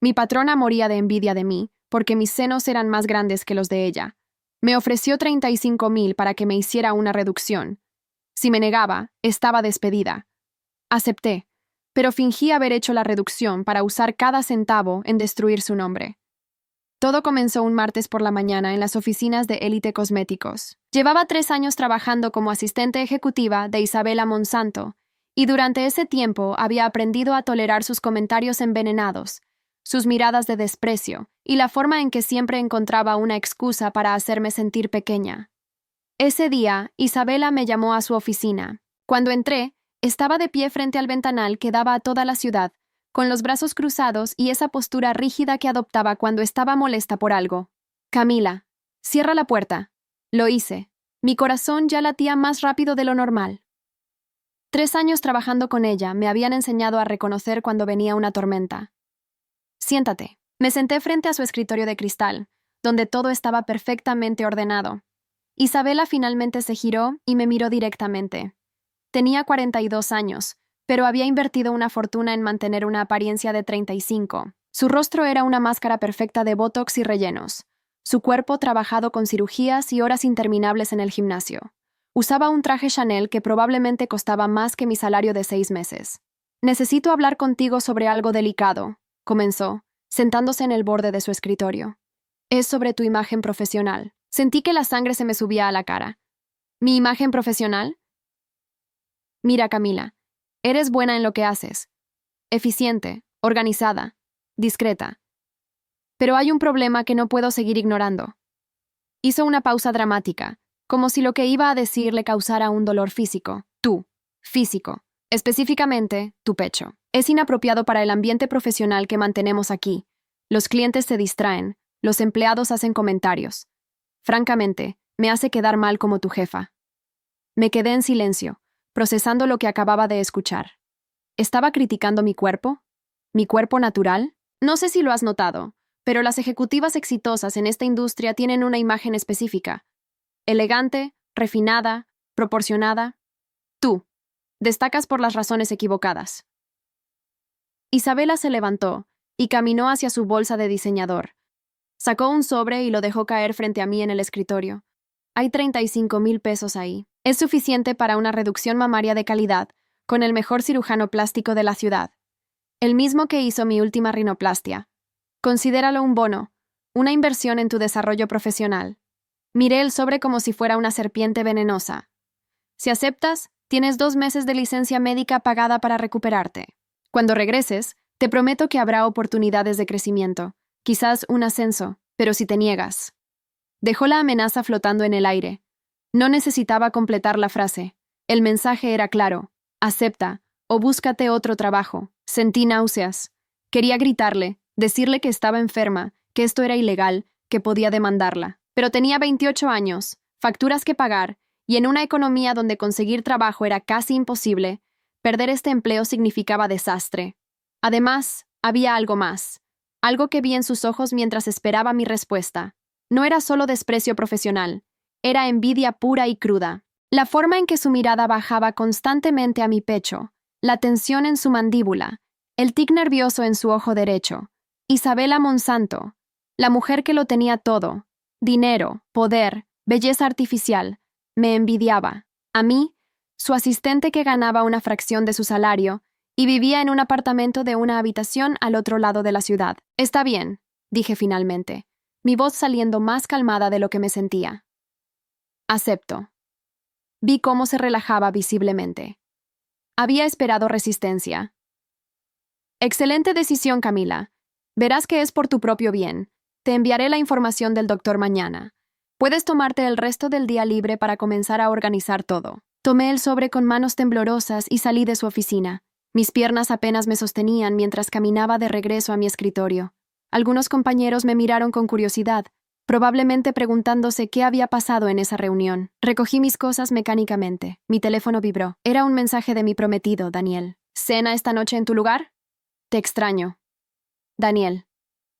Mi patrona moría de envidia de mí, porque mis senos eran más grandes que los de ella. Me ofreció 35,000 para que me hiciera una reducción. Si me negaba, estaba despedida. Acepté, pero fingí haber hecho la reducción para usar cada centavo en destruir su nombre. Todo comenzó un martes por la mañana en las oficinas de Elite Cosméticos. Llevaba 3 años trabajando como asistente ejecutiva de Isabela Monsanto, y durante ese tiempo había aprendido a tolerar sus comentarios envenenados, sus miradas de desprecio y la forma en que siempre encontraba una excusa para hacerme sentir pequeña. Ese día, Isabela me llamó a su oficina. Cuando entré, estaba de pie frente al ventanal que daba a toda la ciudad, con los brazos cruzados y esa postura rígida que adoptaba cuando estaba molesta por algo. «Camila, cierra la puerta». Lo hice. Mi corazón ya latía más rápido de lo normal. 3 años trabajando con ella me habían enseñado a reconocer cuando venía una tormenta. «Siéntate». Me senté frente a su escritorio de cristal, donde todo estaba perfectamente ordenado. Isabela finalmente se giró y me miró directamente. Tenía 42 años, pero había invertido una fortuna en mantener una apariencia de 35. Su rostro era una máscara perfecta de botox y rellenos. Su cuerpo trabajado con cirugías y horas interminables en el gimnasio. Usaba un traje Chanel que probablemente costaba más que mi salario de 6 meses. «Necesito hablar contigo sobre algo delicado», comenzó, sentándose en el borde de su escritorio. «Es sobre tu imagen profesional». Sentí que la sangre se me subía a la cara. ¿Mi imagen profesional? Mira, Camila, eres buena en lo que haces. Eficiente, organizada, discreta. Pero hay un problema que no puedo seguir ignorando. Hizo una pausa dramática, como si lo que iba a decir le causara un dolor físico. Tú, físico, específicamente, tu pecho. Es inapropiado para el ambiente profesional que mantenemos aquí. Los clientes se distraen, los empleados hacen comentarios. Francamente, me hace quedar mal como tu jefa. Me quedé en silencio, procesando lo que acababa de escuchar. ¿Estaba criticando mi cuerpo? ¿Mi cuerpo natural? No sé si lo has notado, pero las ejecutivas exitosas en esta industria tienen una imagen específica. Elegante, refinada, proporcionada. Tú, destacas por las razones equivocadas. Isabela se levantó y caminó hacia su bolsa de diseñador. Sacó un sobre y lo dejó caer frente a mí en el escritorio. Hay 35,000 pesos ahí. Es suficiente para una reducción mamaria de calidad, con el mejor cirujano plástico de la ciudad. El mismo que hizo mi última rinoplastia. Considéralo un bono, una inversión en tu desarrollo profesional. Miré el sobre como si fuera una serpiente venenosa. Si aceptas, tienes 2 meses de licencia médica pagada para recuperarte. Cuando regreses, te prometo que habrá oportunidades de crecimiento. Quizás un ascenso, pero si te niegas. Dejó la amenaza flotando en el aire. No necesitaba completar la frase. El mensaje era claro. Acepta, o búscate otro trabajo. Sentí náuseas. Quería gritarle, decirle que estaba enferma, que esto era ilegal, que podía demandarla. Pero tenía 28 años, facturas que pagar, y en una economía donde conseguir trabajo era casi imposible, perder este empleo significaba desastre. Además, había algo más. Algo que vi en sus ojos mientras esperaba mi respuesta. No era solo desprecio profesional, era envidia pura y cruda. La forma en que su mirada bajaba constantemente a mi pecho, la tensión en su mandíbula, el tic nervioso en su ojo derecho. Isabela Monsanto, la mujer que lo tenía todo, dinero, poder, belleza artificial, me envidiaba. A mí, su asistente que ganaba una fracción de su salario, y vivía en un apartamento de una habitación al otro lado de la ciudad. «Está bien», dije finalmente, mi voz saliendo más calmada de lo que me sentía. «Acepto». Vi cómo se relajaba visiblemente. Había esperado resistencia. «Excelente decisión, Camila. Verás que es por tu propio bien. Te enviaré la información del doctor mañana. Puedes tomarte el resto del día libre para comenzar a organizar todo». Tomé el sobre con manos temblorosas y salí de su oficina. Mis piernas apenas me sostenían mientras caminaba de regreso a mi escritorio. Algunos compañeros me miraron con curiosidad, probablemente preguntándose qué había pasado en esa reunión. Recogí mis cosas mecánicamente. Mi teléfono vibró. Era un mensaje de mi prometido, Daniel. «¿Cena esta noche en tu lugar? Te extraño». Daniel.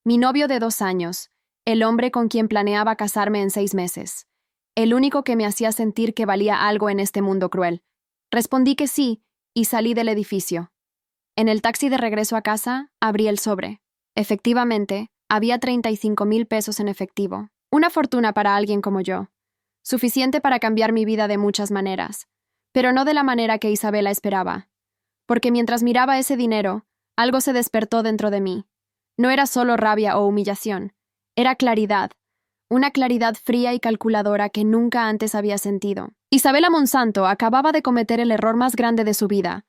Mi novio de 2 años. El hombre con quien planeaba casarme en 6 meses. El único que me hacía sentir que valía algo en este mundo cruel. Respondí que sí, y salí del edificio. En el taxi de regreso a casa, abrí el sobre. Efectivamente, había 35,000 pesos en efectivo. Una fortuna para alguien como yo. Suficiente para cambiar mi vida de muchas maneras. Pero no de la manera que Isabela esperaba. Porque mientras miraba ese dinero, algo se despertó dentro de mí. No era solo rabia o humillación. Era claridad. Una claridad fría y calculadora que nunca antes había sentido. Isabela Monsanto acababa de cometer el error más grande de su vida.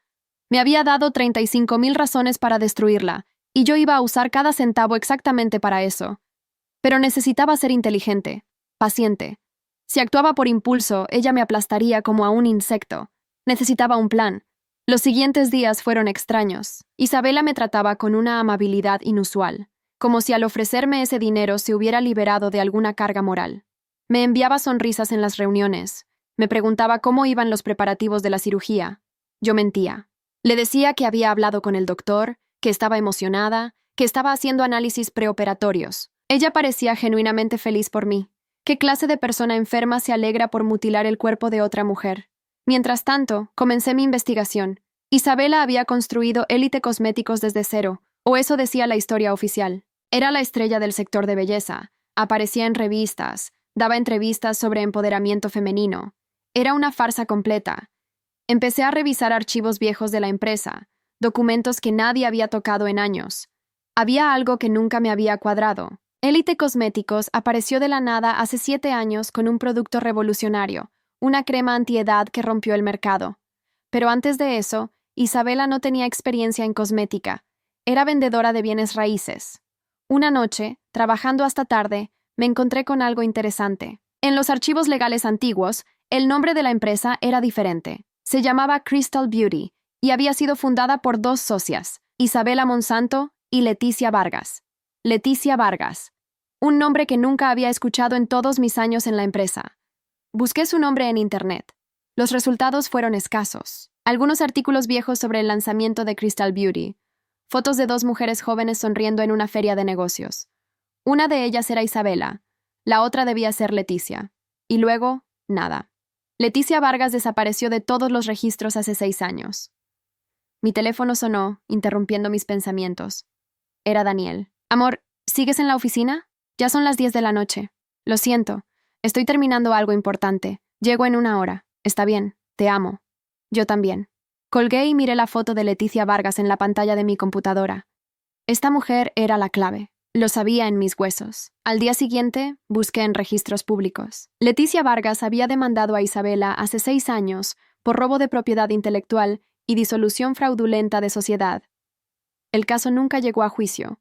Me había dado 35,000 razones para destruirla, y yo iba a usar cada centavo exactamente para eso. Pero necesitaba ser inteligente, paciente. Si actuaba por impulso, ella me aplastaría como a un insecto. Necesitaba un plan. Los siguientes días fueron extraños. Isabela me trataba con una amabilidad inusual, como si al ofrecerme ese dinero se hubiera liberado de alguna carga moral. Me enviaba sonrisas en las reuniones. Me preguntaba cómo iban los preparativos de la cirugía. Yo mentía. Le decía que había hablado con el doctor, que estaba emocionada, que estaba haciendo análisis preoperatorios. Ella parecía genuinamente feliz por mí. ¿Qué clase de persona enferma se alegra por mutilar el cuerpo de otra mujer? Mientras tanto, comencé mi investigación. Isabela había construido Élite Cosméticos desde cero, o eso decía la historia oficial. Era la estrella del sector de belleza. Aparecía en revistas, daba entrevistas sobre empoderamiento femenino. Era una farsa completa. Empecé a revisar archivos viejos de la empresa, documentos que nadie había tocado en años. Había algo que nunca me había cuadrado. Élite Cosméticos apareció de la nada hace 7 años con un producto revolucionario, una crema antiedad que rompió el mercado. Pero antes de eso, Isabela no tenía experiencia en cosmética. Era vendedora de bienes raíces. Una noche, trabajando hasta tarde, me encontré con algo interesante. En los archivos legales antiguos, el nombre de la empresa era diferente. Se llamaba Crystal Beauty y había sido fundada por 2 socias, Isabela Monsanto y Leticia Vargas. Leticia Vargas. Un nombre que nunca había escuchado en todos mis años en la empresa. Busqué su nombre en Internet. Los resultados fueron escasos. Algunos artículos viejos sobre el lanzamiento de Crystal Beauty. Fotos de 2 mujeres jóvenes sonriendo en una feria de negocios. Una de ellas era Isabela. La otra debía ser Leticia. Y luego, nada. Leticia Vargas desapareció de todos los registros hace 6 años. Mi teléfono sonó, interrumpiendo mis pensamientos. Era Daniel. Amor, ¿sigues en la oficina? Ya son las 10 de la noche. Lo siento. Estoy terminando algo importante. Llego en 1 hora. Está bien. Te amo. Yo también. Colgué y miré la foto de Leticia Vargas en la pantalla de mi computadora. Esta mujer era la clave. Lo sabía en mis huesos. Al día siguiente, busqué en registros públicos. Leticia Vargas había demandado a Isabela hace 6 años por robo de propiedad intelectual y disolución fraudulenta de sociedad. El caso nunca llegó a juicio.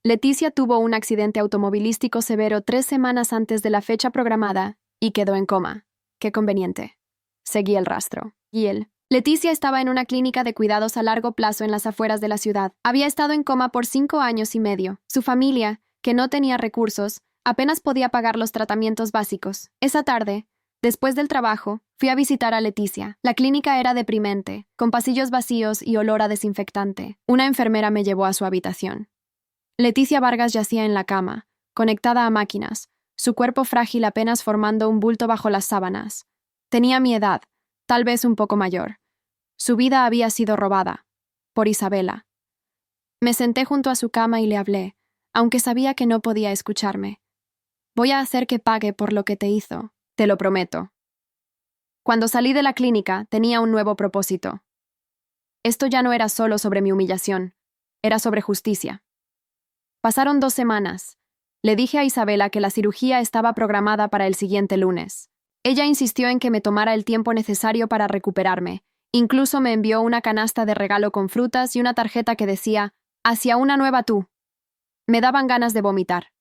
Leticia tuvo un accidente automovilístico severo 3 semanas antes de la fecha programada y quedó en coma. Qué conveniente. Seguí el rastro. Y él. Leticia estaba en una clínica de cuidados a largo plazo en las afueras de la ciudad. Había estado en coma por 5 años y medio. Su familia, que no tenía recursos, apenas podía pagar los tratamientos básicos. Esa tarde, después del trabajo, fui a visitar a Leticia. La clínica era deprimente, con pasillos vacíos y olor a desinfectante. Una enfermera me llevó a su habitación. Leticia Vargas yacía en la cama, conectada a máquinas, su cuerpo frágil apenas formando un bulto bajo las sábanas. Tenía mi edad, tal vez un poco mayor. Su vida había sido robada, por Isabela. Me senté junto a su cama y le hablé, aunque sabía que no podía escucharme. Voy a hacer que pague por lo que te hizo, te lo prometo. Cuando salí de la clínica, tenía un nuevo propósito. Esto ya no era solo sobre mi humillación, era sobre justicia. Pasaron 2 semanas. Le dije a Isabela que la cirugía estaba programada para el siguiente lunes. Ella insistió en que me tomara el tiempo necesario para recuperarme. Incluso me envió una canasta de regalo con frutas y una tarjeta que decía, «Hacia una nueva tú». Me daban ganas de vomitar.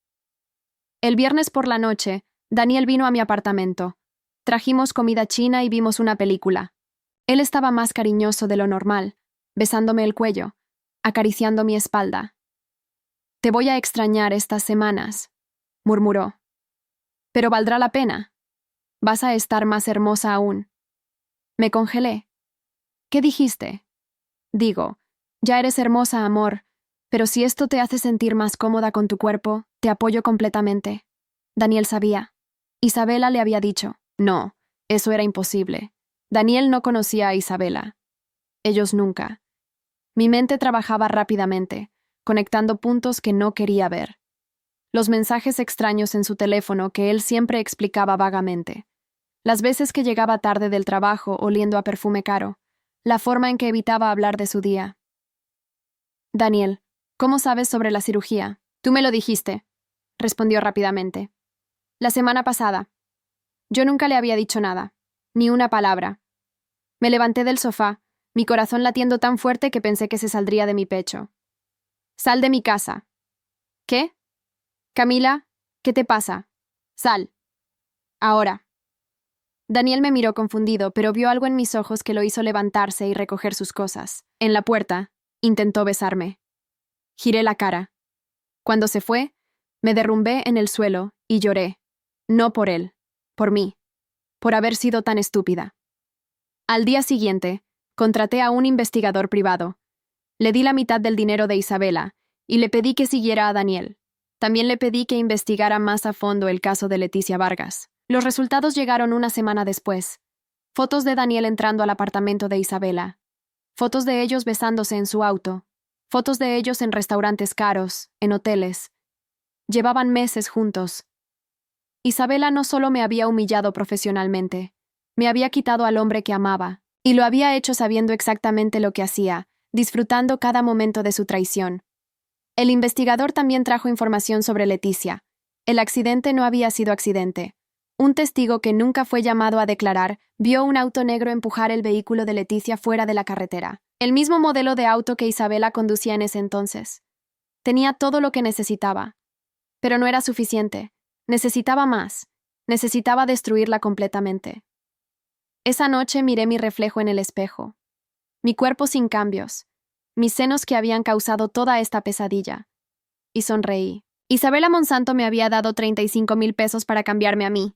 El viernes por la noche, Daniel vino a mi apartamento. Trajimos comida china y vimos una película. Él estaba más cariñoso de lo normal, besándome el cuello, acariciando mi espalda. «Te voy a extrañar estas semanas», murmuró. «Pero valdrá la pena. Vas a estar más hermosa aún». Me congelé. «¿Qué dijiste?» «Digo, ya eres hermosa, amor, pero si esto te hace sentir más cómoda con tu cuerpo, te apoyo completamente». Daniel sabía. Isabela le había dicho. No, eso era imposible. Daniel no conocía a Isabela. Ellos nunca. Mi mente trabajaba rápidamente. conectando puntos que no quería ver. Los mensajes extraños en su teléfono que él siempre explicaba vagamente. Las veces que llegaba tarde del trabajo oliendo a perfume caro. La forma en que evitaba hablar de su día. Daniel, ¿cómo sabes sobre la cirugía? Tú me lo dijiste, respondió rápidamente. La semana pasada. Yo nunca le había dicho nada, ni una palabra. Me levanté del sofá, mi corazón latiendo tan fuerte que pensé que se saldría de mi pecho. Sal de mi casa. ¿Qué? Camila, ¿qué te pasa? Sal. Ahora. Daniel me miró confundido, pero vio algo en mis ojos que lo hizo levantarse y recoger sus cosas. En la puerta, intentó besarme. Giré la cara. Cuando se fue, me derrumbé en el suelo y lloré. No por él, por mí, por haber sido tan estúpida. Al día siguiente, contraté a un investigador privado. Le di la mitad del dinero de Isabela y le pedí que siguiera a Daniel. También le pedí que investigara más a fondo el caso de Leticia Vargas. Los resultados llegaron una semana después. Fotos de Daniel entrando al apartamento de Isabela. Fotos de ellos besándose en su auto. Fotos de ellos en restaurantes caros, en hoteles. Llevaban meses juntos. Isabela no solo me había humillado profesionalmente, me había quitado al hombre que amaba, y lo había hecho sabiendo exactamente lo que hacía, disfrutando cada momento de su traición. El investigador también trajo información sobre Leticia. El accidente no había sido accidente. Un testigo que nunca fue llamado a declarar vio un auto negro empujar el vehículo de Leticia fuera de la carretera. El mismo modelo de auto que Isabela conducía en ese entonces. Tenía todo lo que necesitaba. Pero no era suficiente. Necesitaba más. Necesitaba destruirla completamente. Esa noche miré mi reflejo en el espejo. Mi cuerpo sin cambios. Mis senos que habían causado toda esta pesadilla. Y sonreí. Isabela Monsanto me había dado 35,000 pesos para cambiarme a mí.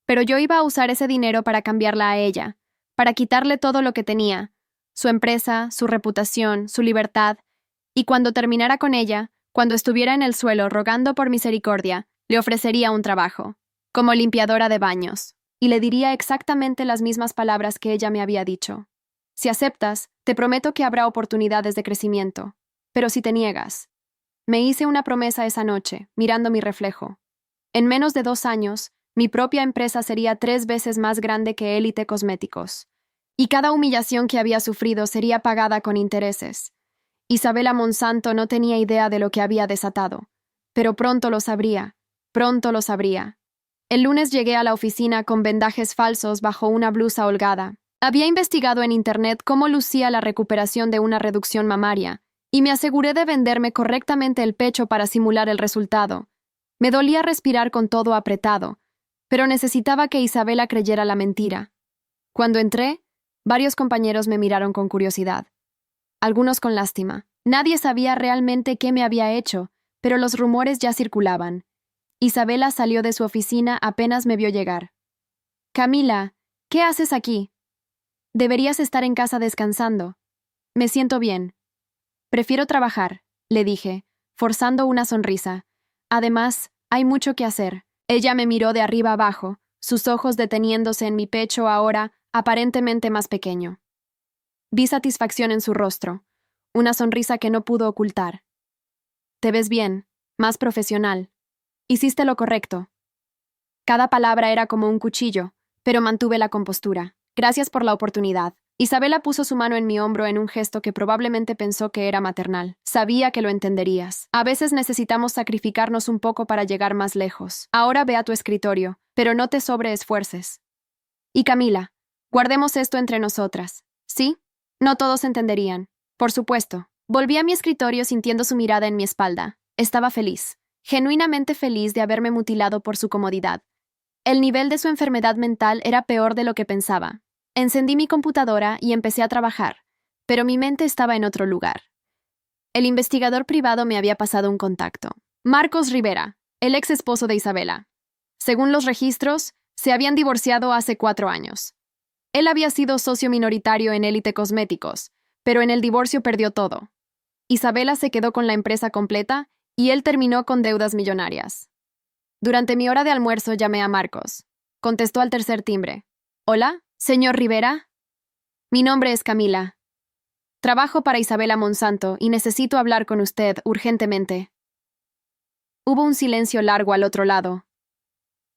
Pero yo iba a usar ese dinero para cambiarla a ella, para quitarle todo lo que tenía, su empresa, su reputación, su libertad, y cuando terminara con ella, cuando estuviera en el suelo rogando por misericordia, le ofrecería un trabajo, como limpiadora de baños, y le diría exactamente las mismas palabras que ella me había dicho. Si aceptas, te prometo que habrá oportunidades de crecimiento, pero si te niegas. Me hice una promesa esa noche, mirando mi reflejo. En menos de 2 años, mi propia empresa sería 3 veces más grande que Élite Cosméticos. Y cada humillación que había sufrido sería pagada con intereses. Isabela Monsanto no tenía idea de lo que había desatado. Pero pronto lo sabría. Pronto lo sabría. El lunes llegué a la oficina con vendajes falsos bajo una blusa holgada. Había investigado en internet cómo lucía la recuperación de una reducción mamaria, y me aseguré de venderme correctamente el pecho para simular el resultado. Me dolía respirar con todo apretado, pero necesitaba que Isabela creyera la mentira. Cuando entré, varios compañeros me miraron con curiosidad. Algunos con lástima. Nadie sabía realmente qué me había hecho, pero los rumores ya circulaban. Isabela salió de su oficina apenas me vio llegar. Camila, ¿qué haces aquí? Deberías estar en casa descansando. Me siento bien. Prefiero trabajar, le dije, forzando una sonrisa. Además, hay mucho que hacer. Ella me miró de arriba abajo, sus ojos deteniéndose en mi pecho ahora aparentemente más pequeño. Vi satisfacción en su rostro, una sonrisa que no pudo ocultar. Te ves bien, más profesional. Hiciste lo correcto. Cada palabra era como un cuchillo, pero mantuve la compostura. Gracias por la oportunidad. Isabela puso su mano en mi hombro en un gesto que probablemente pensó que era maternal. Sabía que lo entenderías. A veces necesitamos sacrificarnos un poco para llegar más lejos. Ahora ve a tu escritorio, pero no te sobreesfuerces. Y Camila, guardemos esto entre nosotras. ¿Sí? No todos entenderían. Por supuesto. Volví a mi escritorio sintiendo su mirada en mi espalda. Estaba feliz. Genuinamente feliz de haberme mutilado por su comodidad. El nivel de su enfermedad mental era peor de lo que pensaba. Encendí mi computadora y empecé a trabajar, pero mi mente estaba en otro lugar. El investigador privado me había pasado un contacto. Marcos Rivera, el ex esposo de Isabela. Según los registros, se habían divorciado hace 4 años. Él había sido socio minoritario en Élite Cosméticos, pero en el divorcio perdió todo. Isabela se quedó con la empresa completa y él terminó con deudas millonarias. Durante mi hora de almuerzo llamé a Marcos. Contestó al tercer timbre. ¿Hola, señor Rivera? Mi nombre es Camila. Trabajo para Isabela Monsanto y necesito hablar con usted urgentemente. Hubo un silencio largo al otro lado.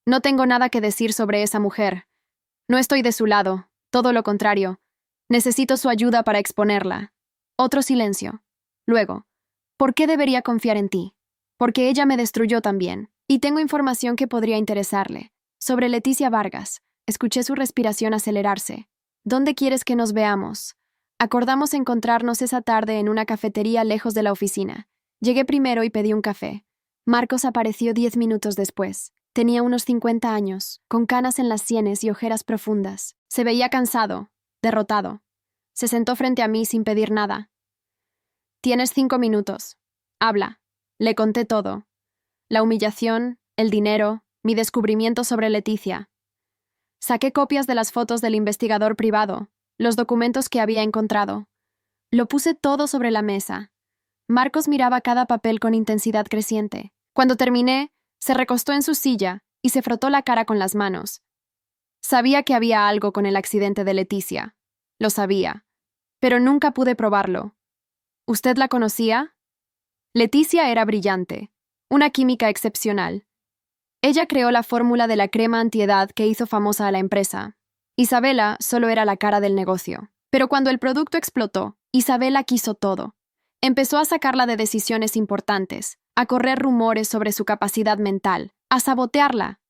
No tengo nada que decir sobre esa mujer. No estoy de su lado, todo lo contrario. Necesito su ayuda para exponerla. Otro silencio. Luego, ¿por qué debería confiar en ti? Porque ella me destruyó también. Y tengo información que podría interesarle. Sobre Leticia Vargas. Escuché su respiración acelerarse. ¿Dónde quieres que nos veamos? Acordamos encontrarnos esa tarde en una cafetería lejos de la oficina. Llegué primero y pedí un café. Marcos apareció 10 minutos después. Tenía unos 50 años, con canas en las sienes y ojeras profundas. Se veía cansado, derrotado. Se sentó frente a mí sin pedir nada. Tienes 5 minutos. Habla. Le conté todo. La humillación, el dinero, mi descubrimiento sobre Leticia. Saqué copias de las fotos del investigador privado, los documentos que había encontrado. Lo puse todo sobre la mesa. Marcos miraba cada papel con intensidad creciente. Cuando terminé, se recostó en su silla y se frotó la cara con las manos. Sabía que había algo con el accidente de Leticia. Lo sabía. Pero nunca pude probarlo. ¿Usted la conocía? Leticia era brillante. Una química excepcional. Ella creó la fórmula de la crema antiedad que hizo famosa a la empresa. Isabela solo era la cara del negocio. Pero cuando el producto explotó, Isabela quiso todo. Empezó a sacarla de decisiones importantes, a correr rumores sobre su capacidad mental, a sabotearla.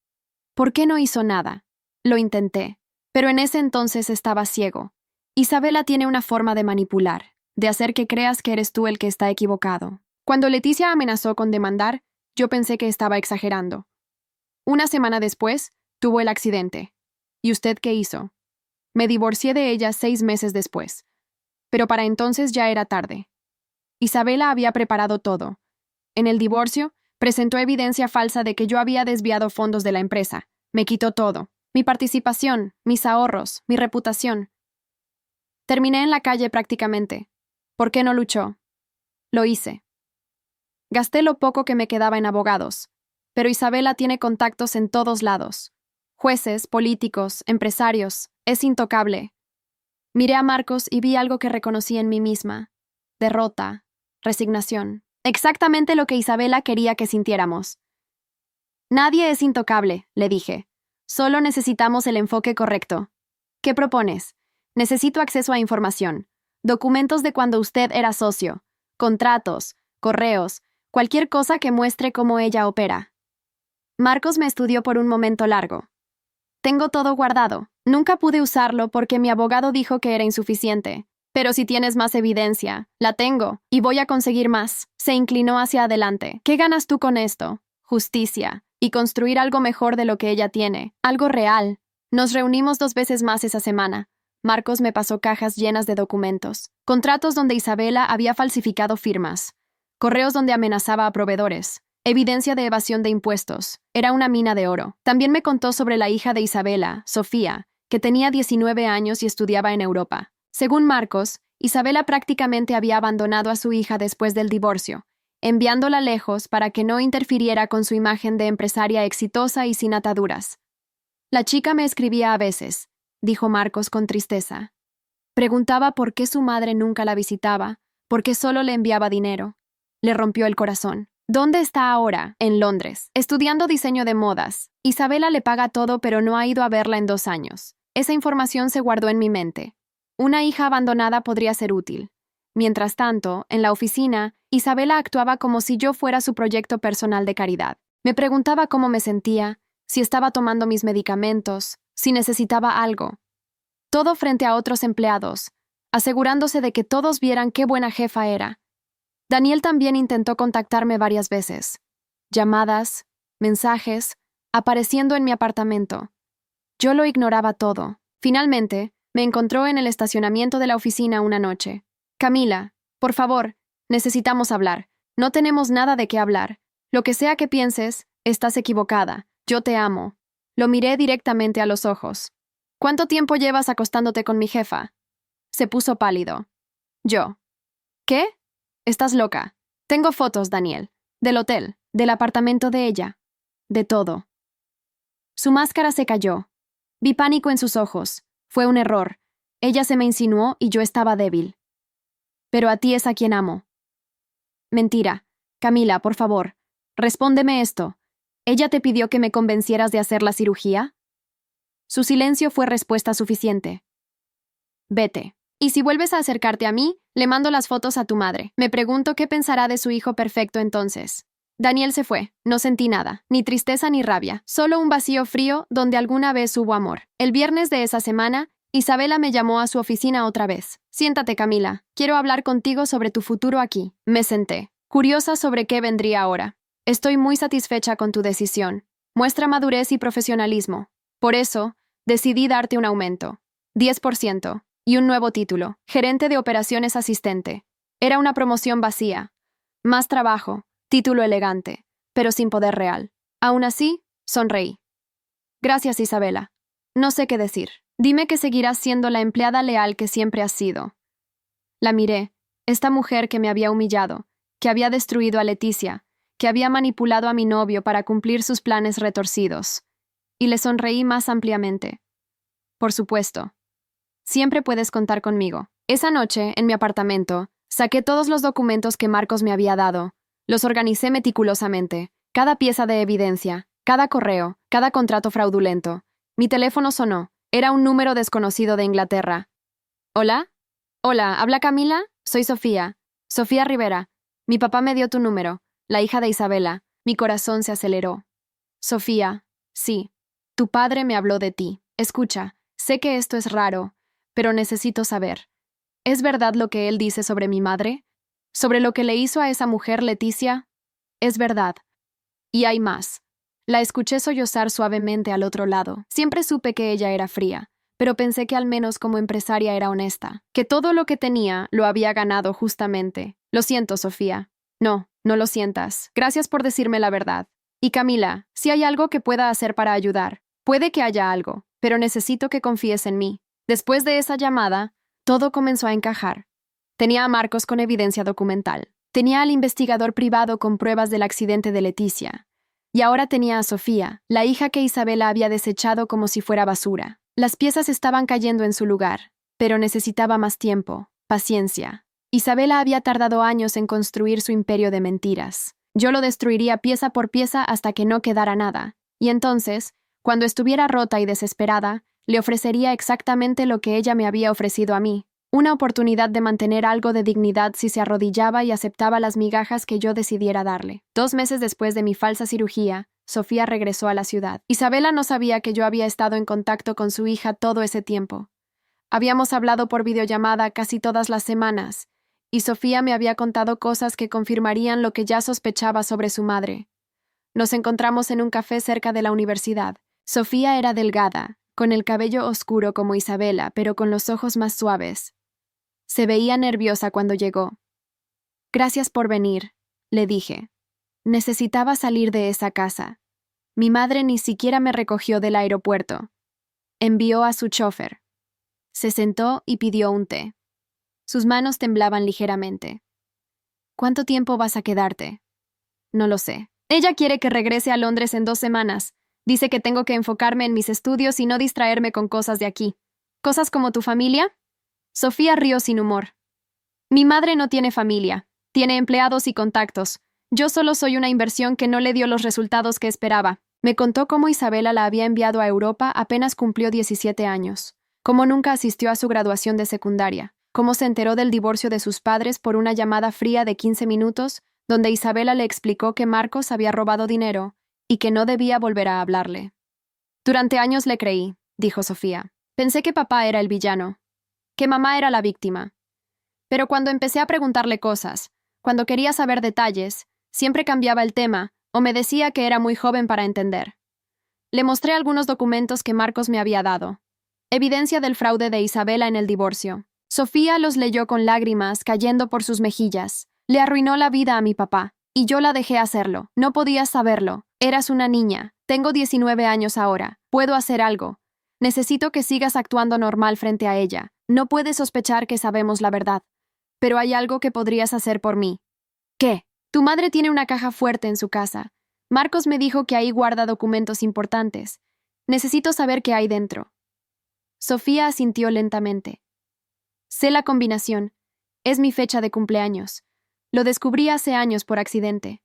¿Por qué no hizo nada? Lo intenté, pero en ese entonces estaba ciego. Isabela tiene una forma de manipular, de hacer que creas que eres tú el que está equivocado. Cuando Leticia amenazó con demandar, yo pensé que estaba exagerando. Una semana después, tuvo el accidente. ¿Y usted qué hizo? Me divorcié de ella 6 meses después. Pero para entonces ya era tarde. Isabela había preparado todo. En el divorcio, presentó evidencia falsa de que yo había desviado fondos de la empresa. Me quitó todo. Mi participación, mis ahorros, mi reputación. Terminé en la calle prácticamente. ¿Por qué no luchó? Lo hice. Gasté lo poco que me quedaba en abogados. Pero Isabela tiene contactos en todos lados. Jueces, políticos, empresarios. Es intocable. Miré a Marcos y vi algo que reconocí en mí misma. Derrota, resignación. Exactamente lo que Isabela quería que sintiéramos. Nadie es intocable, le dije. Solo necesitamos el enfoque correcto. ¿Qué propones? Necesito acceso a información. Documentos de cuando usted era socio. Contratos, correos, cualquier cosa que muestre cómo ella opera. Marcos me estudió por un momento largo. Tengo todo guardado. Nunca pude usarlo porque mi abogado dijo que era insuficiente. Pero si tienes más evidencia, la tengo, y voy a conseguir más. Se inclinó hacia adelante. ¿Qué ganas tú con esto? Justicia. Y construir algo mejor de lo que ella tiene. Algo real. Nos reunimos 2 veces más esa semana. Marcos me pasó cajas llenas de documentos. Contratos donde Isabela había falsificado firmas. Correos donde amenazaba a proveedores. Evidencia de evasión de impuestos. Era una mina de oro. También me contó sobre la hija de Isabela, Sofía, que tenía 19 años y estudiaba en Europa. Según Marcos, Isabela prácticamente había abandonado a su hija después del divorcio, enviándola lejos para que no interfiriera con su imagen de empresaria exitosa y sin ataduras. La chica me escribía a veces, dijo Marcos con tristeza. Preguntaba por qué su madre nunca la visitaba, por qué solo le enviaba dinero. Le rompió el corazón. ¿Dónde está ahora? En Londres, estudiando diseño de modas. Isabela le paga todo, pero no ha ido a verla en 2 años. Esa información se guardó en mi mente. Una hija abandonada podría ser útil. Mientras tanto, en la oficina, Isabela actuaba como si yo fuera su proyecto personal de caridad. Me preguntaba cómo me sentía, si estaba tomando mis medicamentos, si necesitaba algo. Todo frente a otros empleados, asegurándose de que todos vieran qué buena jefa era. Daniel también intentó contactarme varias veces. Llamadas, mensajes, apareciendo en mi apartamento. Yo lo ignoraba todo. Finalmente, me encontró en el estacionamiento de la oficina una noche. Camila, por favor, necesitamos hablar. No tenemos nada de qué hablar. Lo que sea que pienses, estás equivocada. Yo te amo. Lo miré directamente a los ojos. ¿Cuánto tiempo llevas acostándote con mi jefa? Se puso pálido. Yo. ¿Qué? Estás loca. Tengo fotos, Daniel. Del hotel, del apartamento de ella. De todo. Su máscara se cayó. Vi pánico en sus ojos. Fue un error. Ella se me insinuó y yo estaba débil. pero a ti es a quien amo. Mentira. Camila, por favor, respóndeme esto. ¿Ella te pidió que me convencieras de hacer la cirugía? Su silencio fue respuesta suficiente. Vete. Y si vuelves a acercarte a mí, le mando las fotos a tu madre. Me pregunto qué pensará de su hijo perfecto entonces. Daniel se fue. No sentí nada, ni tristeza ni rabia, solo un vacío frío donde alguna vez hubo amor. El viernes de esa semana, Isabela me llamó a su oficina otra vez. Siéntate, Camila. Quiero hablar contigo sobre tu futuro aquí. Me senté, curiosa sobre qué vendría ahora. Estoy muy satisfecha con tu decisión. Muestra madurez y profesionalismo. Por eso, decidí darte un aumento. 10%. Y un nuevo título. Gerente de operaciones asistente. Era una promoción vacía. Más trabajo. Título elegante, pero sin poder real. Aún así, sonreí. Gracias, Isabela. No sé qué decir. Dime que seguirás siendo la empleada leal que siempre has sido. La miré. Esta mujer que me había humillado, que había destruido a Leticia, que había manipulado a mi novio para cumplir sus planes retorcidos. Y le sonreí más ampliamente. Por supuesto. Siempre puedes contar conmigo. Esa noche, en mi apartamento, saqué todos los documentos que Marcos me había dado. Los organicé meticulosamente, cada pieza de evidencia, cada correo, cada contrato fraudulento. Mi teléfono sonó. Era un número desconocido de Inglaterra. ¿Hola? Hola, ¿habla Camila? Soy Sofía. Sofía Rivera. Mi papá me dio tu número, la hija de Isabela. Mi corazón se aceleró. Sofía, sí. Tu padre me habló de ti. Escucha, sé que esto es raro, pero necesito saber. ¿Es verdad lo que él dice sobre mi madre? ¿Sobre lo que le hizo a esa mujer, Leticia? Es verdad. Y hay más. La escuché sollozar suavemente al otro lado. Siempre supe que ella era fría, pero pensé que al menos como empresaria era honesta, que todo lo que tenía lo había ganado justamente. Lo siento, Sofía. No, no lo sientas. Gracias por decirme la verdad. Y Camila, si hay algo que pueda hacer para ayudar, puede que haya algo, pero necesito que confíes en mí. Después de esa llamada, todo comenzó a encajar. Tenía a Marcos con evidencia documental. Tenía al investigador privado con pruebas del accidente de Leticia. Y ahora tenía a Sofía, la hija que Isabela había desechado como si fuera basura. Las piezas estaban cayendo en su lugar, pero necesitaba más tiempo, paciencia. Isabela había tardado años en construir su imperio de mentiras. Yo lo destruiría pieza por pieza hasta que no quedara nada. Y entonces, cuando estuviera rota y desesperada, le ofrecería exactamente lo que ella me había ofrecido a mí. Una oportunidad de mantener algo de dignidad si se arrodillaba y aceptaba las migajas que yo decidiera darle. 2 meses después de mi falsa cirugía, Sofía regresó a la ciudad. Isabela no sabía que yo había estado en contacto con su hija todo ese tiempo. Habíamos hablado por videollamada casi todas las semanas, y Sofía me había contado cosas que confirmarían lo que ya sospechaba sobre su madre. Nos encontramos en un café cerca de la universidad. Sofía era delgada, con el cabello oscuro como Isabela, pero con los ojos más suaves. Se veía nerviosa cuando llegó. Gracias por venir, le dije. Necesitaba salir de esa casa. Mi madre ni siquiera me recogió del aeropuerto. Envió a su chofer. Se sentó y pidió un té. Sus manos temblaban ligeramente. ¿Cuánto tiempo vas a quedarte? No lo sé. Ella quiere que regrese a Londres en 2 semanas. Dice que tengo que enfocarme en mis estudios y no distraerme con cosas de aquí. ¿Cosas como tu familia? Sofía rió sin humor. Mi madre no tiene familia. Tiene empleados y contactos. Yo solo soy una inversión que no le dio los resultados que esperaba. Me contó cómo Isabela la había enviado a Europa apenas cumplió 17 años. Cómo nunca asistió a su graduación de secundaria. Cómo se enteró del divorcio de sus padres por una llamada fría de 15 minutos, donde Isabela le explicó que Marcos había robado dinero y que no debía volver a hablarle. Durante años le creí, dijo Sofía. Pensé que papá era el villano, que mamá era la víctima. Pero cuando empecé a preguntarle cosas, cuando quería saber detalles, siempre cambiaba el tema o me decía que era muy joven para entender. Le mostré algunos documentos que Marcos me había dado. Evidencia del fraude de Isabela en el divorcio. Sofía los leyó con lágrimas cayendo por sus mejillas. Le arruinó la vida a mi papá, y yo la dejé hacerlo. No podías saberlo. Eras una niña. Tengo 19 años ahora. Puedo hacer algo. Necesito que sigas actuando normal frente a ella. No puedes sospechar que sabemos la verdad. Pero hay algo que podrías hacer por mí. ¿Qué? Tu madre tiene una caja fuerte en su casa. Marcos me dijo que ahí guarda documentos importantes. Necesito saber qué hay dentro. Sofía asintió lentamente. Sé la combinación. Es mi fecha de cumpleaños. Lo descubrí hace años por accidente.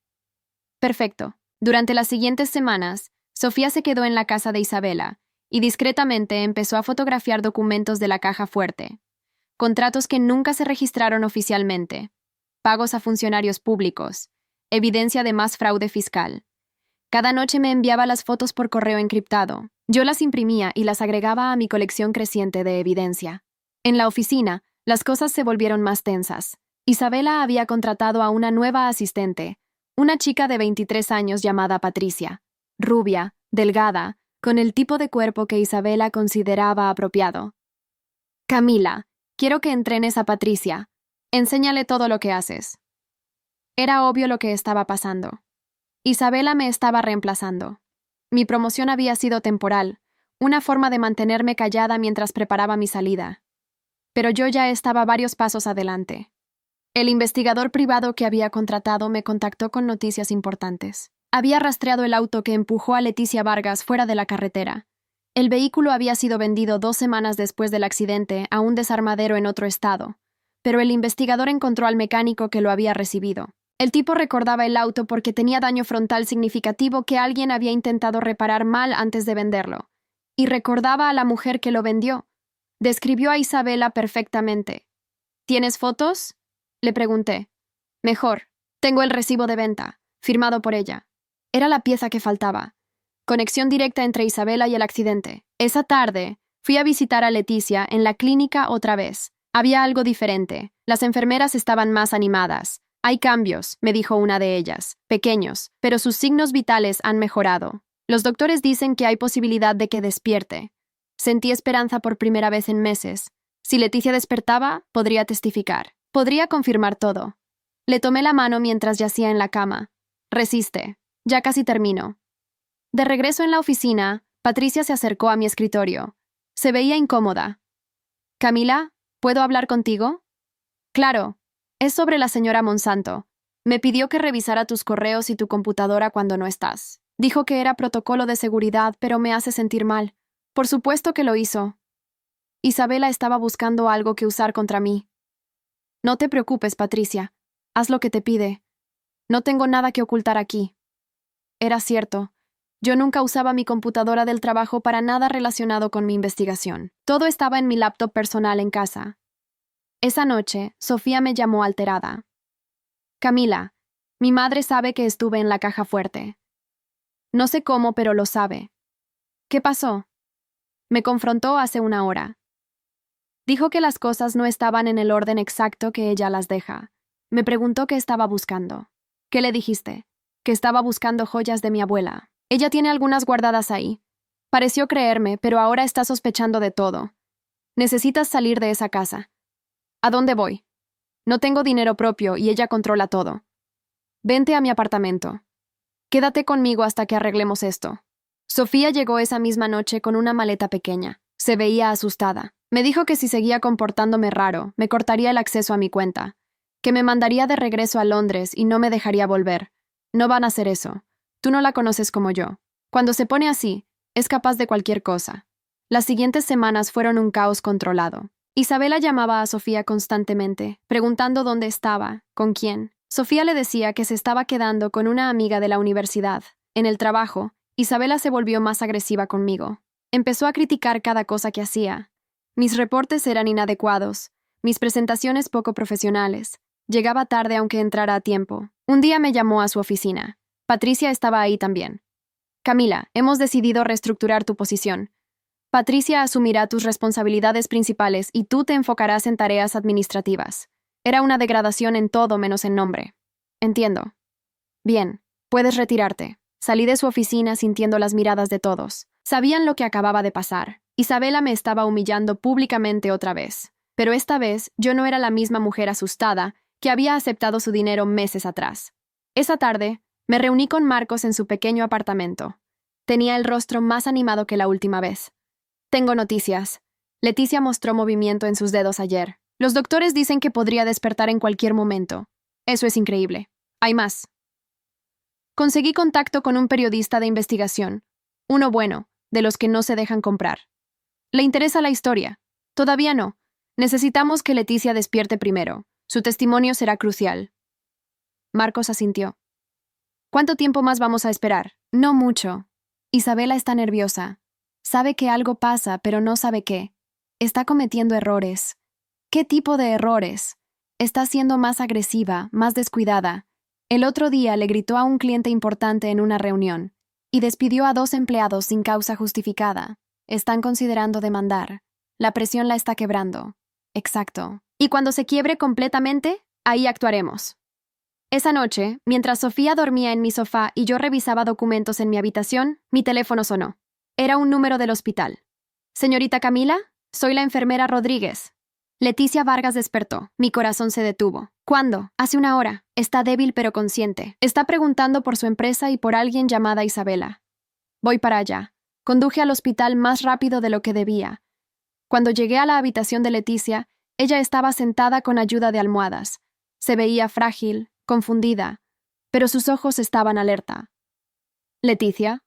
Perfecto. Durante las siguientes semanas, Sofía se quedó en la casa de Isabela y discretamente empezó a fotografiar documentos de la caja fuerte. Contratos que nunca se registraron oficialmente. Pagos a funcionarios públicos. Evidencia de más fraude fiscal. Cada noche me enviaba las fotos por correo encriptado. Yo las imprimía y las agregaba a mi colección creciente de evidencia. En la oficina, las cosas se volvieron más tensas. Isabela había contratado a una nueva asistente, una chica de 23 años llamada Patricia. Rubia, delgada, con el tipo de cuerpo que Isabela consideraba apropiado. Camila, quiero que entrenes a Patricia. Enséñale todo lo que haces. Era obvio lo que estaba pasando. Isabela me estaba reemplazando. Mi promoción había sido temporal, una forma de mantenerme callada mientras preparaba mi salida. Pero yo ya estaba varios pasos adelante. El investigador privado que había contratado me contactó con noticias importantes. Había rastreado el auto que empujó a Leticia Vargas fuera de la carretera. El vehículo había sido vendido 2 semanas después del accidente a un desarmadero en otro estado, pero el investigador encontró al mecánico que lo había recibido. El tipo recordaba el auto porque tenía daño frontal significativo que alguien había intentado reparar mal antes de venderlo. Y recordaba a la mujer que lo vendió. Describió a Isabela perfectamente. ¿Tienes fotos?, le pregunté. Mejor. Tengo el recibo de venta, firmado por ella. Era la pieza que faltaba. Conexión directa entre Isabela y el accidente. Esa tarde, fui a visitar a Leticia en la clínica otra vez. Había algo diferente. Las enfermeras estaban más animadas. Hay cambios, me dijo una de ellas, pequeños, pero sus signos vitales han mejorado. Los doctores dicen que hay posibilidad de que despierte. Sentí esperanza por primera vez en meses. Si Leticia despertaba, podría testificar. Podría confirmar todo. Le tomé la mano mientras yacía en la cama. Resiste. Ya casi termino. De regreso en la oficina, Patricia se acercó a mi escritorio. Se veía incómoda. Camila, ¿puedo hablar contigo? Claro. Es sobre la señora Monsanto. Me pidió que revisara tus correos y tu computadora cuando no estás. Dijo que era protocolo de seguridad, pero me hace sentir mal. Por supuesto que lo hizo. Isabela estaba buscando algo que usar contra mí. No te preocupes, Patricia. Haz lo que te pide. No tengo nada que ocultar aquí. Era cierto. Yo nunca usaba mi computadora del trabajo para nada relacionado con mi investigación. Todo estaba en mi laptop personal en casa. Esa noche, Sofía me llamó alterada. Camila, mi madre sabe que estuve en la caja fuerte. No sé cómo, pero lo sabe. ¿Qué pasó? Me confrontó hace una hora. Dijo que las cosas no estaban en el orden exacto que ella las deja. Me preguntó qué estaba buscando. ¿Qué le dijiste? Que estaba buscando joyas de mi abuela. Ella tiene algunas guardadas ahí. Pareció creerme, pero ahora está sospechando de todo. Necesitas salir de esa casa. ¿A dónde voy? No tengo dinero propio y ella controla todo. Vente a mi apartamento. Quédate conmigo hasta que arreglemos esto. Sofía llegó esa misma noche con una maleta pequeña. Se veía asustada. Me dijo que si seguía comportándome raro, me cortaría el acceso a mi cuenta, que me mandaría de regreso a Londres y no me dejaría volver. No van a hacer eso. Tú no la conoces como yo. Cuando se pone así, es capaz de cualquier cosa. Las siguientes semanas fueron un caos controlado. Isabela llamaba a Sofía constantemente, preguntando dónde estaba, con quién. Sofía le decía que se estaba quedando con una amiga de la universidad. En el trabajo, Isabela se volvió más agresiva conmigo. Empezó a criticar cada cosa que hacía. Mis reportes eran inadecuados, mis presentaciones poco profesionales. Llegaba tarde aunque entrara a tiempo. Un día me llamó a su oficina. Patricia estaba ahí también. Camila, hemos decidido reestructurar tu posición. Patricia asumirá tus responsabilidades principales y tú te enfocarás en tareas administrativas. Era una degradación en todo menos en nombre. Entiendo. Bien, puedes retirarte. Salí de su oficina sintiendo las miradas de todos. Sabían lo que acababa de pasar. Isabela me estaba humillando públicamente otra vez. Pero esta vez yo no era la misma mujer asustada que había aceptado su dinero meses atrás. Esa tarde, me reuní con Marcos en su pequeño apartamento. Tenía el rostro más animado que la última vez. Tengo noticias. Leticia mostró movimiento en sus dedos ayer. Los doctores dicen que podría despertar en cualquier momento. Eso es increíble. Hay más. Conseguí contacto con un periodista de investigación. Uno bueno, de los que no se dejan comprar. ¿Le interesa la historia? Todavía no. Necesitamos que Leticia despierte primero. Su testimonio será crucial. Marcos asintió. ¿Cuánto tiempo más vamos a esperar? No mucho. Isabela está nerviosa. Sabe que algo pasa, pero no sabe qué. Está cometiendo errores. ¿Qué tipo de errores? Está siendo más agresiva, más descuidada. El otro día le gritó a un cliente importante en una reunión y despidió a 2 empleados sin causa justificada. Están considerando demandar. La presión la está quebrando. Exacto. Y cuando se quiebre completamente, ahí actuaremos. Esa noche, mientras Sofía dormía en mi sofá y yo revisaba documentos en mi habitación, mi teléfono sonó. Era un número del hospital. Señorita Camila, soy la enfermera Rodríguez. Leticia Vargas despertó. Mi corazón se detuvo. ¿Cuándo? Hace 1 hora. Está débil pero consciente. Está preguntando por su empresa y por alguien llamada Isabela. Voy para allá. Conduje al hospital más rápido de lo que debía. Cuando llegué a la habitación de Leticia, ella estaba sentada con ayuda de almohadas. Se veía frágil, confundida, pero sus ojos estaban alerta. ¿Leticia?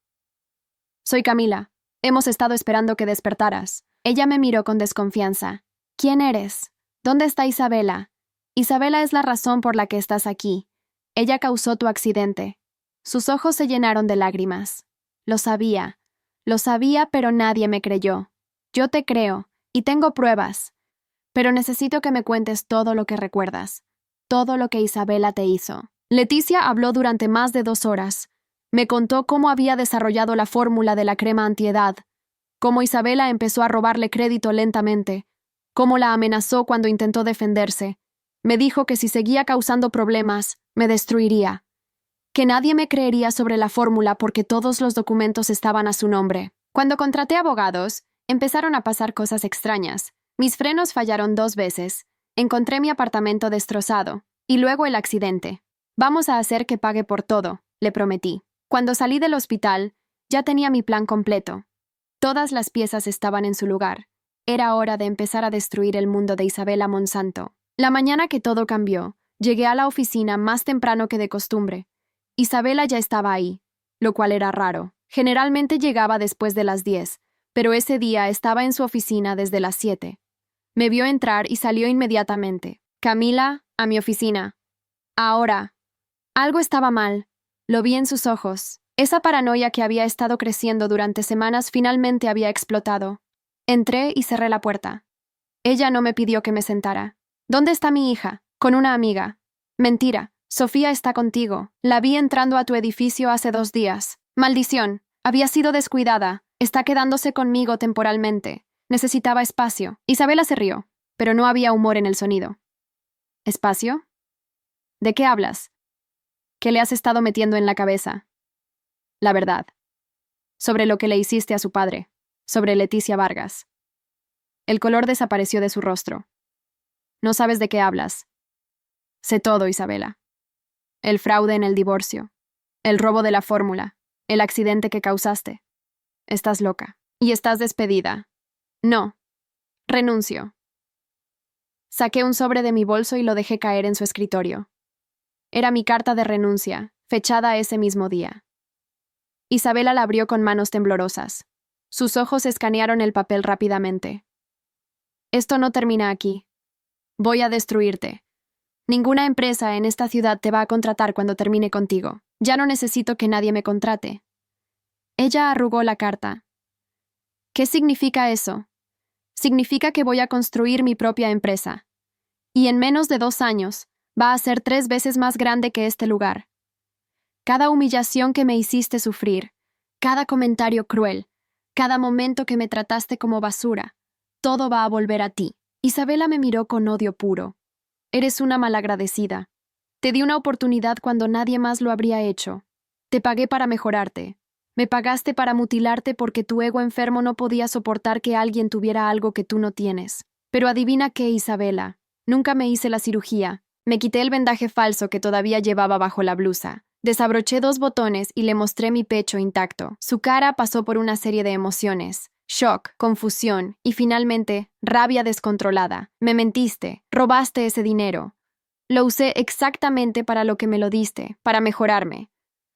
Soy Camila. Hemos estado esperando que despertaras. Ella me miró con desconfianza. ¿Quién eres? ¿Dónde está Isabela? Isabela es la razón por la que estás aquí. Ella causó tu accidente. Sus ojos se llenaron de lágrimas. Lo sabía, pero nadie me creyó. Yo te creo, y tengo pruebas. Pero necesito que me cuentes todo lo que recuerdas. Todo lo que Isabela te hizo. Leticia habló durante más de 2 horas. Me contó cómo había desarrollado la fórmula de la crema antiedad, cómo Isabela empezó a robarle crédito lentamente, cómo la amenazó cuando intentó defenderse. Me dijo que si seguía causando problemas, me destruiría. Que nadie me creería sobre la fórmula porque todos los documentos estaban a su nombre. Cuando contraté abogados, empezaron a pasar cosas extrañas. Mis frenos fallaron 2 veces. Encontré mi apartamento destrozado. Y luego el accidente. Vamos a hacer que pague por todo, le prometí. Cuando salí del hospital, ya tenía mi plan completo. Todas las piezas estaban en su lugar. Era hora de empezar a destruir el mundo de Isabela Monsanto. La mañana que todo cambió, llegué a la oficina más temprano que de costumbre. Isabela ya estaba ahí, lo cual era raro. Generalmente llegaba después de las 10, pero ese día estaba en su oficina desde las 7. Me vio entrar y salió inmediatamente. Camila, a mi oficina. Ahora. Algo estaba mal. Lo vi en sus ojos. Esa paranoia que había estado creciendo durante semanas finalmente había explotado. Entré y cerré la puerta. Ella no me pidió que me sentara. ¿Dónde está mi hija? Con una amiga. Mentira. Sofía está contigo. La vi entrando a tu edificio hace 2 días. Maldición. Había sido descuidada. Está quedándose conmigo temporalmente. Necesitaba espacio. Isabela se rió, pero no había humor en el sonido. ¿Espacio? ¿De qué hablas? ¿Qué le has estado metiendo en la cabeza? La verdad. Sobre lo que le hiciste a su padre. Sobre Leticia Vargas. El color desapareció de su rostro. No sabes de qué hablas. Sé todo, Isabela. El fraude en el divorcio. El robo de la fórmula. El accidente que causaste. Estás loca. Y estás despedida. No. Renuncio. Saqué un sobre de mi bolso y lo dejé caer en su escritorio. Era mi carta de renuncia, fechada ese mismo día. Isabela la abrió con manos temblorosas. Sus ojos escanearon el papel rápidamente. Esto no termina aquí. Voy a destruirte. Ninguna empresa en esta ciudad te va a contratar cuando termine contigo. Ya no necesito que nadie me contrate. Ella arrugó la carta. ¿Qué significa eso? Significa que voy a construir mi propia empresa. Y en menos de 2 años, va a ser 3 veces más grande que este lugar. Cada humillación que me hiciste sufrir, cada comentario cruel, cada momento que me trataste como basura, todo va a volver a ti. Isabela me miró con odio puro. Eres una malagradecida. Te di una oportunidad cuando nadie más lo habría hecho. Te pagué para mejorarte. Me pagaste para mutilarte porque tu ego enfermo no podía soportar que alguien tuviera algo que tú no tienes. Pero adivina qué, Isabela. Nunca me hice la cirugía. Me quité el vendaje falso que todavía llevaba bajo la blusa. Desabroché 2 botones y le mostré mi pecho intacto. Su cara pasó por una serie de emociones. Shock, confusión y finalmente rabia descontrolada. Me mentiste, robaste ese dinero. Lo usé exactamente para lo que me lo diste, para mejorarme.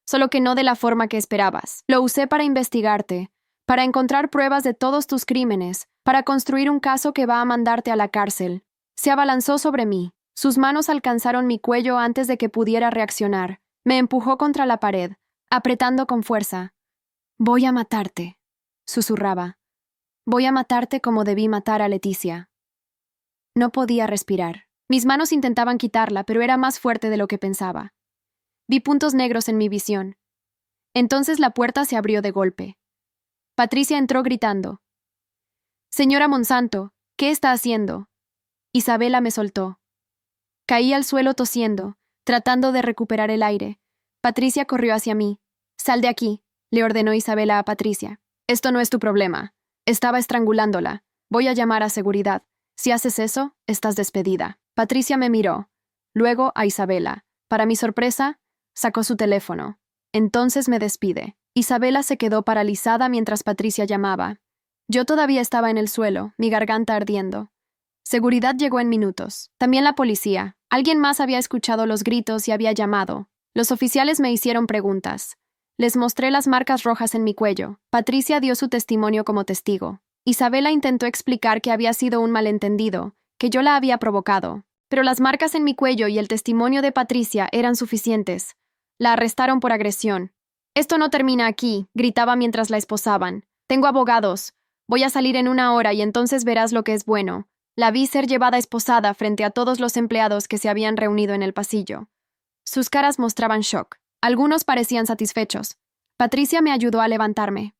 Solo que no de la forma que esperabas. Lo usé para investigarte, para encontrar pruebas de todos tus crímenes, para construir un caso que va a mandarte a la cárcel. Se abalanzó sobre mí. Sus manos alcanzaron mi cuello antes de que pudiera reaccionar. Me empujó contra la pared, apretando con fuerza. «Voy a matarte», susurraba. «Voy a matarte como debí matar a Leticia». No podía respirar. Mis manos intentaban quitarla, pero era más fuerte de lo que pensaba. Vi puntos negros en mi visión. Entonces la puerta se abrió de golpe. Patricia entró gritando. «Señora Monsanto, ¿qué está haciendo?» Isabela me soltó. Caí al suelo tosiendo, tratando de recuperar el aire. Patricia corrió hacia mí. «Sal de aquí», le ordenó Isabela a Patricia. «Esto no es tu problema. Estaba estrangulándola. Voy a llamar a seguridad. Si haces eso, estás despedida». Patricia me miró. Luego a Isabela. Para mi sorpresa, sacó su teléfono. Entonces me despide. Isabela se quedó paralizada mientras Patricia llamaba. Yo todavía estaba en el suelo, mi garganta ardiendo. Seguridad llegó en minutos. También la policía. Alguien más había escuchado los gritos y había llamado. Los oficiales me hicieron preguntas. Les mostré las marcas rojas en mi cuello. Patricia dio su testimonio como testigo. Isabela intentó explicar que había sido un malentendido, que yo la había provocado. Pero las marcas en mi cuello y el testimonio de Patricia eran suficientes. La arrestaron por agresión. «Esto no termina aquí», gritaba mientras la esposaban. «Tengo abogados. Voy a salir en 1 hora y entonces verás lo que es bueno». La vi ser llevada esposada frente a todos los empleados que se habían reunido en el pasillo. Sus caras mostraban shock. Algunos parecían satisfechos. Patricia me ayudó a levantarme.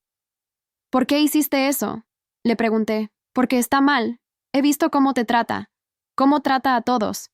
«¿Por qué hiciste eso?», le pregunté. «Porque está mal. He visto cómo te trata. Cómo trata a todos.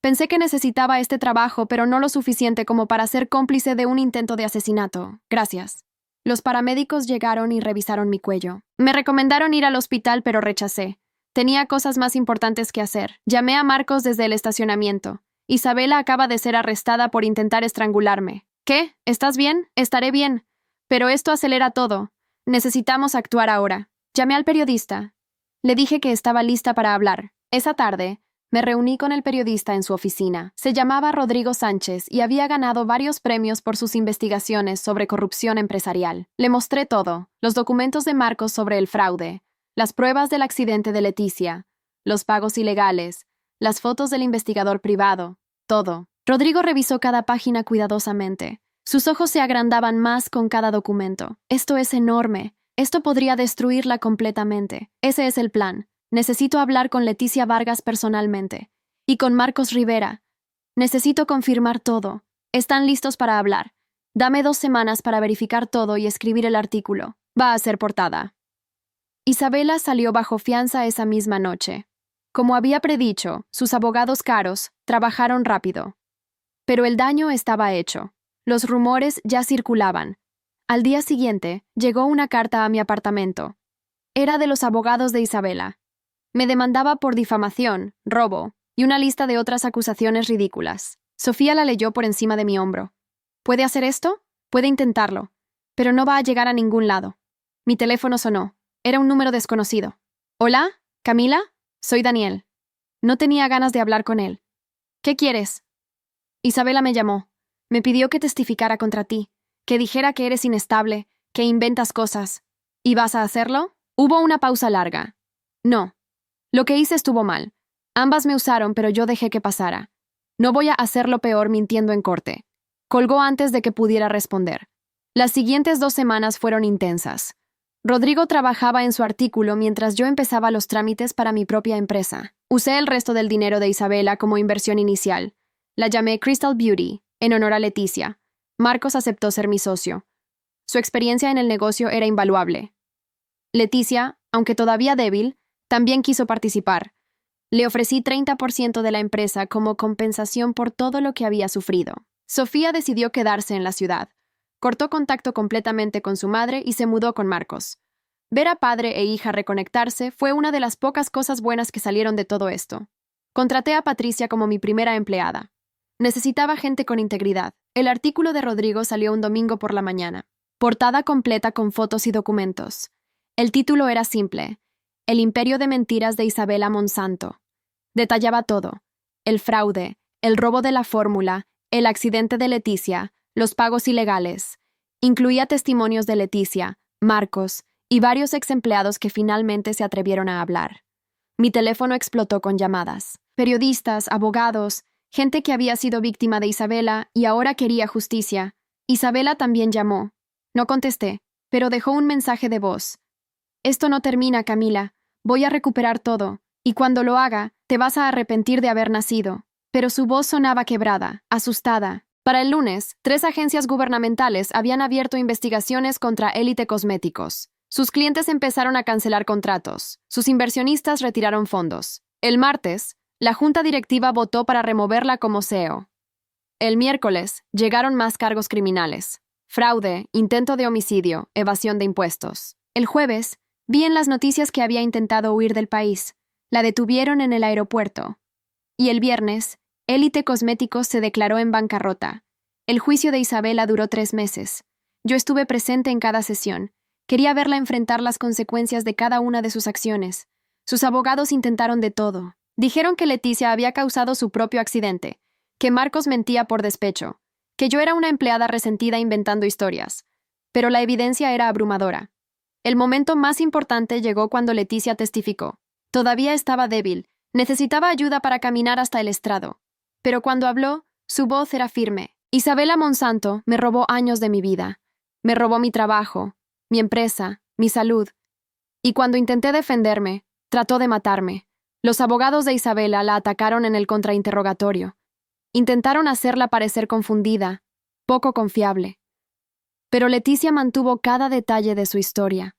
Pensé que necesitaba este trabajo, pero no lo suficiente como para ser cómplice de un intento de asesinato. Gracias». Los paramédicos llegaron y revisaron mi cuello. Me recomendaron ir al hospital, pero rechacé. Tenía cosas más importantes que hacer. Llamé a Marcos desde el estacionamiento. «Isabela acaba de ser arrestada por intentar estrangularme». «¿Qué? ¿Estás bien?» «Estaré bien. Pero esto acelera todo. Necesitamos actuar ahora». Llamé al periodista. Le dije que estaba lista para hablar. Esa tarde, me reuní con el periodista en su oficina. Se llamaba Rodrigo Sánchez y había ganado varios premios por sus investigaciones sobre corrupción empresarial. Le mostré todo: los documentos de Marcos sobre el fraude, las pruebas del accidente de Leticia, los pagos ilegales, las fotos del investigador privado, todo. Rodrigo revisó cada página cuidadosamente. Sus ojos se agrandaban más con cada documento. «Esto es enorme. Esto podría destruirla completamente. Ese es el plan. Necesito hablar con Leticia Vargas personalmente. Y con Marcos Rivera. Necesito confirmar todo. Están listos para hablar. Dame 2 semanas para verificar todo y escribir el artículo. Va a ser portada». Isabela salió bajo fianza esa misma noche. Como había predicho, sus abogados caros trabajaron rápido. Pero el daño estaba hecho. Los rumores ya circulaban. Al día siguiente, llegó una carta a mi apartamento. Era de los abogados de Isabela. Me demandaba por difamación, robo y una lista de otras acusaciones ridículas. Sofía la leyó por encima de mi hombro. «¿Puede hacer esto? Puede intentarlo, pero no va a llegar a ningún lado». Mi teléfono sonó. Era un número desconocido. «¿Hola? ¿Camila? Soy Daniel». No tenía ganas de hablar con él. «¿Qué quieres?» «Isabela me llamó. Me pidió que testificara contra ti, que dijera que eres inestable, que inventas cosas. ¿Y vas a hacerlo?» Hubo una pausa larga. «No. Lo que hice estuvo mal. Ambas me usaron, pero yo dejé que pasara. No voy a hacerlo peor mintiendo en corte». Colgó antes de que pudiera responder. Las siguientes 2 semanas fueron intensas. Rodrigo trabajaba en su artículo mientras yo empezaba los trámites para mi propia empresa. Usé el resto del dinero de Isabela como inversión inicial. La llamé Crystal Beauty, en honor a Leticia. Marcos aceptó ser mi socio. Su experiencia en el negocio era invaluable. Leticia, aunque todavía débil, también quiso participar. Le ofrecí 30% de la empresa como compensación por todo lo que había sufrido. Sofía decidió quedarse en la ciudad. Cortó contacto completamente con su madre y se mudó con Marcos. Ver a padre e hija reconectarse fue una de las pocas cosas buenas que salieron de todo esto. Contraté a Patricia como mi primera empleada. Necesitaba gente con integridad. El artículo de Rodrigo salió un domingo por la mañana. Portada completa con fotos y documentos. El título era simple: El imperio de mentiras de Isabela Monsanto. Detallaba todo: el fraude, el robo de la fórmula, el accidente de Leticia, los pagos ilegales. Incluía testimonios de Leticia, Marcos y varios ex empleados que finalmente se atrevieron a hablar. Mi teléfono explotó con llamadas. Periodistas, abogados, gente que había sido víctima de Isabela y ahora quería justicia. Isabela también llamó. No contesté, pero dejó un mensaje de voz. Esto no termina, Camila. Voy a recuperar todo, y cuando lo haga, te vas a arrepentir de haber nacido. Pero su voz sonaba quebrada, asustada. Para el lunes, 3 agencias gubernamentales habían abierto investigaciones contra Elite Cosméticos. Sus clientes empezaron a cancelar contratos. Sus inversionistas retiraron fondos. El martes, la junta directiva votó para removerla como CEO. El miércoles, llegaron más cargos criminales. Fraude, intento de homicidio, evasión de impuestos. El jueves, vi en las noticias que había intentado huir del país. La detuvieron en el aeropuerto. Y el viernes, Elite Cosméticos se declaró en bancarrota. El juicio de Isabela duró 3 meses. Yo estuve presente en cada sesión. Quería verla enfrentar las consecuencias de cada una de sus acciones. Sus abogados intentaron de todo. Dijeron que Leticia había causado su propio accidente, que Marcos mentía por despecho, que yo era una empleada resentida inventando historias. Pero la evidencia era abrumadora. El momento más importante llegó cuando Leticia testificó. Todavía estaba débil, necesitaba ayuda para caminar hasta el estrado. Pero cuando habló, su voz era firme. Isabela Monsanto me robó años de mi vida. Me robó mi trabajo, mi empresa, mi salud. Y cuando intenté defenderme, trató de matarme. Los abogados de Isabela la atacaron en el contrainterrogatorio. Intentaron hacerla parecer confundida, poco confiable. Pero Leticia mantuvo cada detalle de su historia.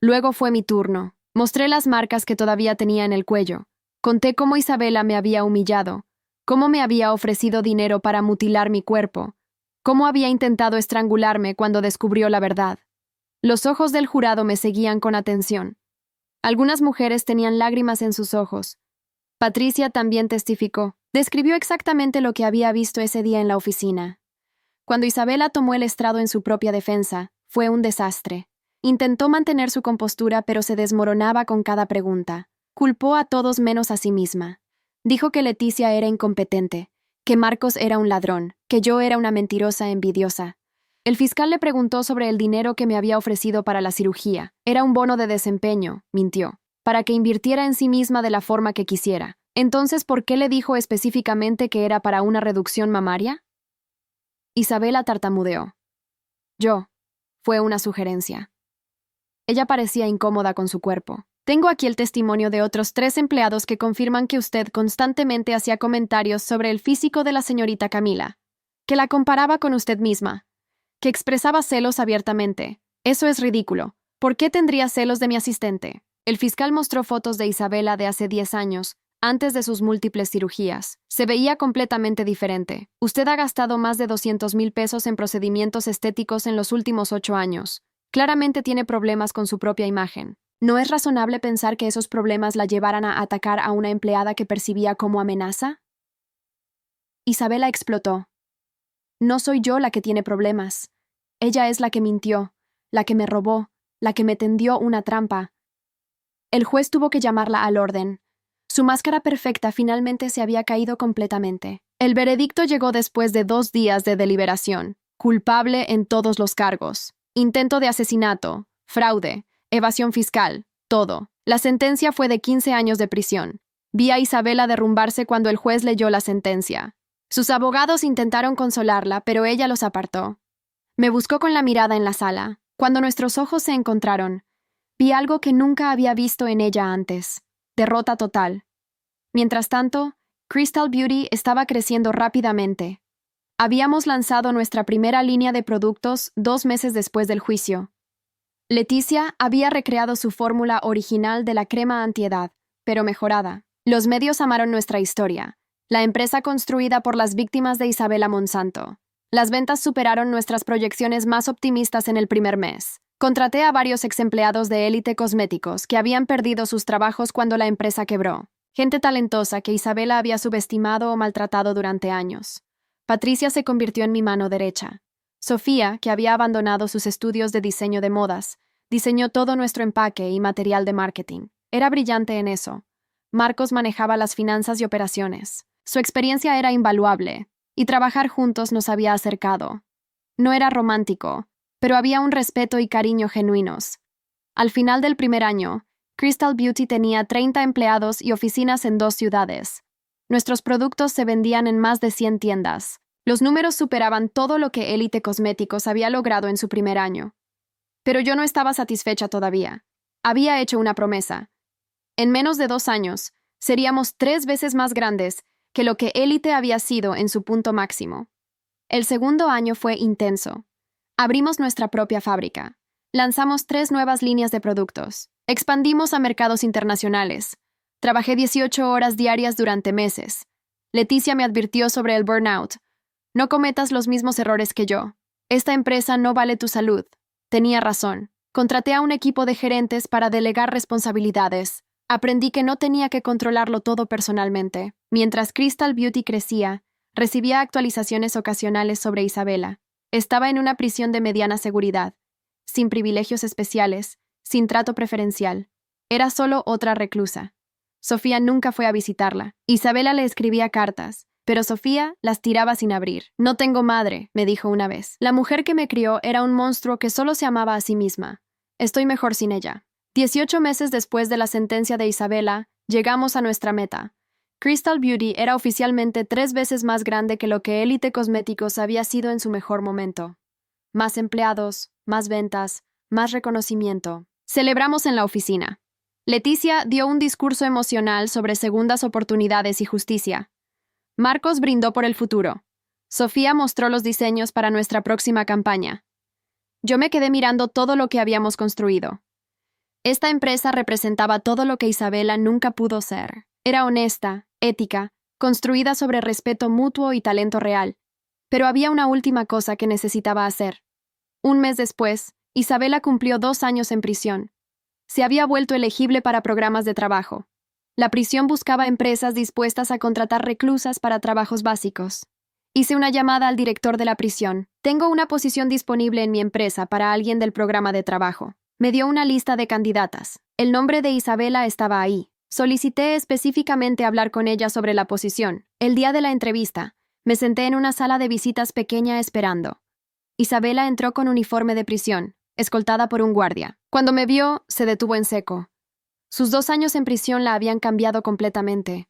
Luego fue mi turno. Mostré las marcas que todavía tenía en el cuello. Conté cómo Isabela me había humillado, cómo me había ofrecido dinero para mutilar mi cuerpo, cómo había intentado estrangularme cuando descubrió la verdad. Los ojos del jurado me seguían con atención. Algunas mujeres tenían lágrimas en sus ojos. Patricia también testificó. Describió exactamente lo que había visto ese día en la oficina. Cuando Isabela tomó el estrado en su propia defensa, fue un desastre. Intentó mantener su compostura, pero se desmoronaba con cada pregunta. Culpó a todos menos a sí misma. Dijo que Leticia era incompetente, que Marcos era un ladrón, que yo era una mentirosa envidiosa. El fiscal le preguntó sobre el dinero que me había ofrecido para la cirugía. Era un bono de desempeño, mintió, para que invirtiera en sí misma de la forma que quisiera. Entonces, ¿por qué le dijo específicamente que era para una reducción mamaria? Isabela tartamudeó. Fue una sugerencia. Ella parecía incómoda con su cuerpo. Tengo aquí el testimonio de otros 3 empleados que confirman que usted constantemente hacía comentarios sobre el físico de la señorita Camila, que la comparaba con usted misma, que expresaba celos abiertamente. Eso es ridículo. ¿Por qué tendría celos de mi asistente? El fiscal mostró fotos de Isabela de hace 10 años, antes de sus múltiples cirugías. Se veía completamente diferente. Usted ha gastado más de 200,000 pesos en procedimientos estéticos en los últimos 8 años. Claramente tiene problemas con su propia imagen. ¿No es razonable pensar que esos problemas la llevaran a atacar a una empleada que percibía como amenaza? Isabela explotó. No soy yo la que tiene problemas. Ella es la que mintió, la que me robó, la que me tendió una trampa. El juez tuvo que llamarla al orden. Su máscara perfecta finalmente se había caído completamente. El veredicto llegó después de 2 días de deliberación. Culpable en todos los cargos. Intento de asesinato, fraude, evasión fiscal, todo. La sentencia fue de 15 años de prisión. Vi a Isabela derrumbarse cuando el juez leyó la sentencia. Sus abogados intentaron consolarla, pero ella los apartó. Me buscó con la mirada en la sala. Cuando nuestros ojos se encontraron, vi algo que nunca había visto en ella antes. Derrota total. Mientras tanto, Crystal Beauty estaba creciendo rápidamente. Habíamos lanzado nuestra primera línea de productos 2 meses después del juicio. Leticia había recreado su fórmula original de la crema antiedad, pero mejorada. Los medios amaron nuestra historia, la empresa construida por las víctimas de Isabela Monsanto. Las ventas superaron nuestras proyecciones más optimistas en el primer mes. Contraté a varios exempleados de Elite Cosméticos que habían perdido sus trabajos cuando la empresa quebró. Gente talentosa que Isabela había subestimado o maltratado durante años. Patricia se convirtió en mi mano derecha. Sofía, que había abandonado sus estudios de diseño de modas, diseñó todo nuestro empaque y material de marketing. Era brillante en eso. Marcos manejaba las finanzas y operaciones. Su experiencia era invaluable, y trabajar juntos nos había acercado. No era romántico, pero había un respeto y cariño genuinos. Al final del primer año, Crystal Beauty tenía 30 empleados y oficinas en 2 ciudades. Nuestros productos se vendían en más de 100 tiendas. Los números superaban todo lo que Elite Cosméticos había logrado en su primer año. Pero yo no estaba satisfecha todavía. Había hecho una promesa. En menos de 2 años, seríamos 3 veces más grandes que lo que Elite había sido en su punto máximo. El segundo año fue intenso. Abrimos nuestra propia fábrica. Lanzamos 3 nuevas líneas de productos. Expandimos a mercados internacionales. Trabajé 18 horas diarias durante meses. Leticia me advirtió sobre el burnout. No cometas los mismos errores que yo. Esta empresa no vale tu salud. Tenía razón. Contraté a un equipo de gerentes para delegar responsabilidades. Aprendí que no tenía que controlarlo todo personalmente. Mientras Crystal Beauty crecía, recibía actualizaciones ocasionales sobre Isabela. Estaba en una prisión de mediana seguridad, sin privilegios especiales, sin trato preferencial. Era solo otra reclusa. Sofía nunca fue a visitarla. Isabela le escribía cartas, pero Sofía las tiraba sin abrir. No tengo madre, me dijo una vez. La mujer que me crió era un monstruo que solo se amaba a sí misma. Estoy mejor sin ella. 18 meses después de la sentencia de Isabela, llegamos a nuestra meta. Crystal Beauty era oficialmente 3 veces más grande que lo que Elite Cosméticos había sido en su mejor momento. Más empleados, más ventas, más reconocimiento. Celebramos en la oficina. Leticia dio un discurso emocional sobre segundas oportunidades y justicia. Marcos brindó por el futuro. Sofía mostró los diseños para nuestra próxima campaña. Yo me quedé mirando todo lo que habíamos construido. Esta empresa representaba todo lo que Isabela nunca pudo ser. Era honesta, ética, construida sobre respeto mutuo y talento real. Pero había una última cosa que necesitaba hacer. Un mes después, Isabela cumplió 2 años en prisión. Se había vuelto elegible para programas de trabajo. La prisión buscaba empresas dispuestas a contratar reclusas para trabajos básicos. Hice una llamada al director de la prisión. Tengo una posición disponible en mi empresa para alguien del programa de trabajo. Me dio una lista de candidatas. El nombre de Isabela estaba ahí. Solicité específicamente hablar con ella sobre la posición. El día de la entrevista, me senté en una sala de visitas pequeña esperando. Isabela entró con uniforme de prisión, escoltada por un guardia. Cuando me vio, se detuvo en seco. Sus 2 años en prisión la habían cambiado completamente.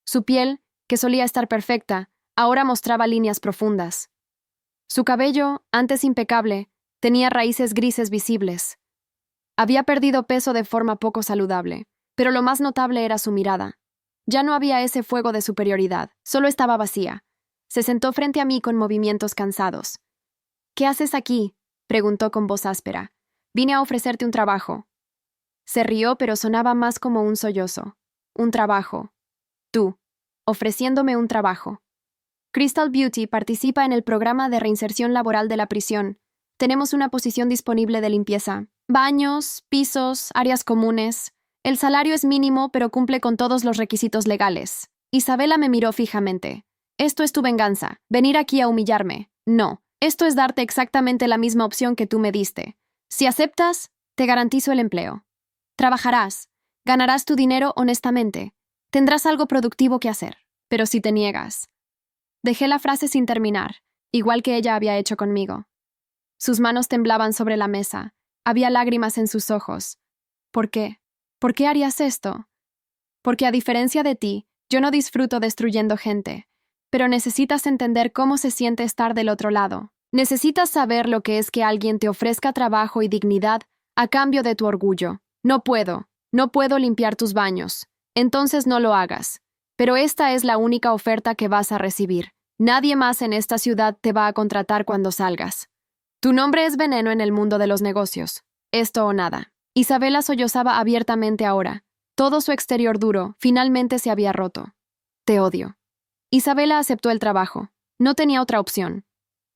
Su piel, que solía estar perfecta, ahora mostraba líneas profundas. Su cabello, antes impecable, tenía raíces grises visibles. Había perdido peso de forma poco saludable, pero lo más notable era su mirada. Ya no había ese fuego de superioridad, solo estaba vacía. Se sentó frente a mí con movimientos cansados. «¿Qué haces aquí?», preguntó con voz áspera. «Vine a ofrecerte un trabajo». Se rió, pero sonaba más como un sollozo. «Un trabajo. Tú, ofreciéndome un trabajo». Crystal Beauty participa en el programa de reinserción laboral de la prisión. Tenemos una posición disponible de limpieza. Baños, pisos, áreas comunes. El salario es mínimo, pero cumple con todos los requisitos legales. Isabela me miró fijamente. «Esto es tu venganza. Venir aquí a humillarme. No. Esto es darte exactamente la misma opción que tú me diste. Si aceptas, te garantizo el empleo. Trabajarás. Ganarás tu dinero honestamente. Tendrás algo productivo que hacer. Pero si te niegas». Dejé la frase sin terminar, igual que ella había hecho conmigo. Sus manos temblaban sobre la mesa. Había lágrimas en sus ojos. ¿Por qué? ¿Por qué harías esto? Porque a diferencia de ti, yo no disfruto destruyendo gente. Pero necesitas entender cómo se siente estar del otro lado. Necesitas saber lo que es que alguien te ofrezca trabajo y dignidad a cambio de tu orgullo. No puedo limpiar tus baños. Entonces no lo hagas. Pero esta es la única oferta que vas a recibir. Nadie más en esta ciudad te va a contratar cuando salgas. Tu nombre es veneno en el mundo de los negocios. Esto o nada. Isabela sollozaba abiertamente ahora. Todo su exterior duro finalmente se había roto. Te odio. Isabela aceptó el trabajo. No tenía otra opción.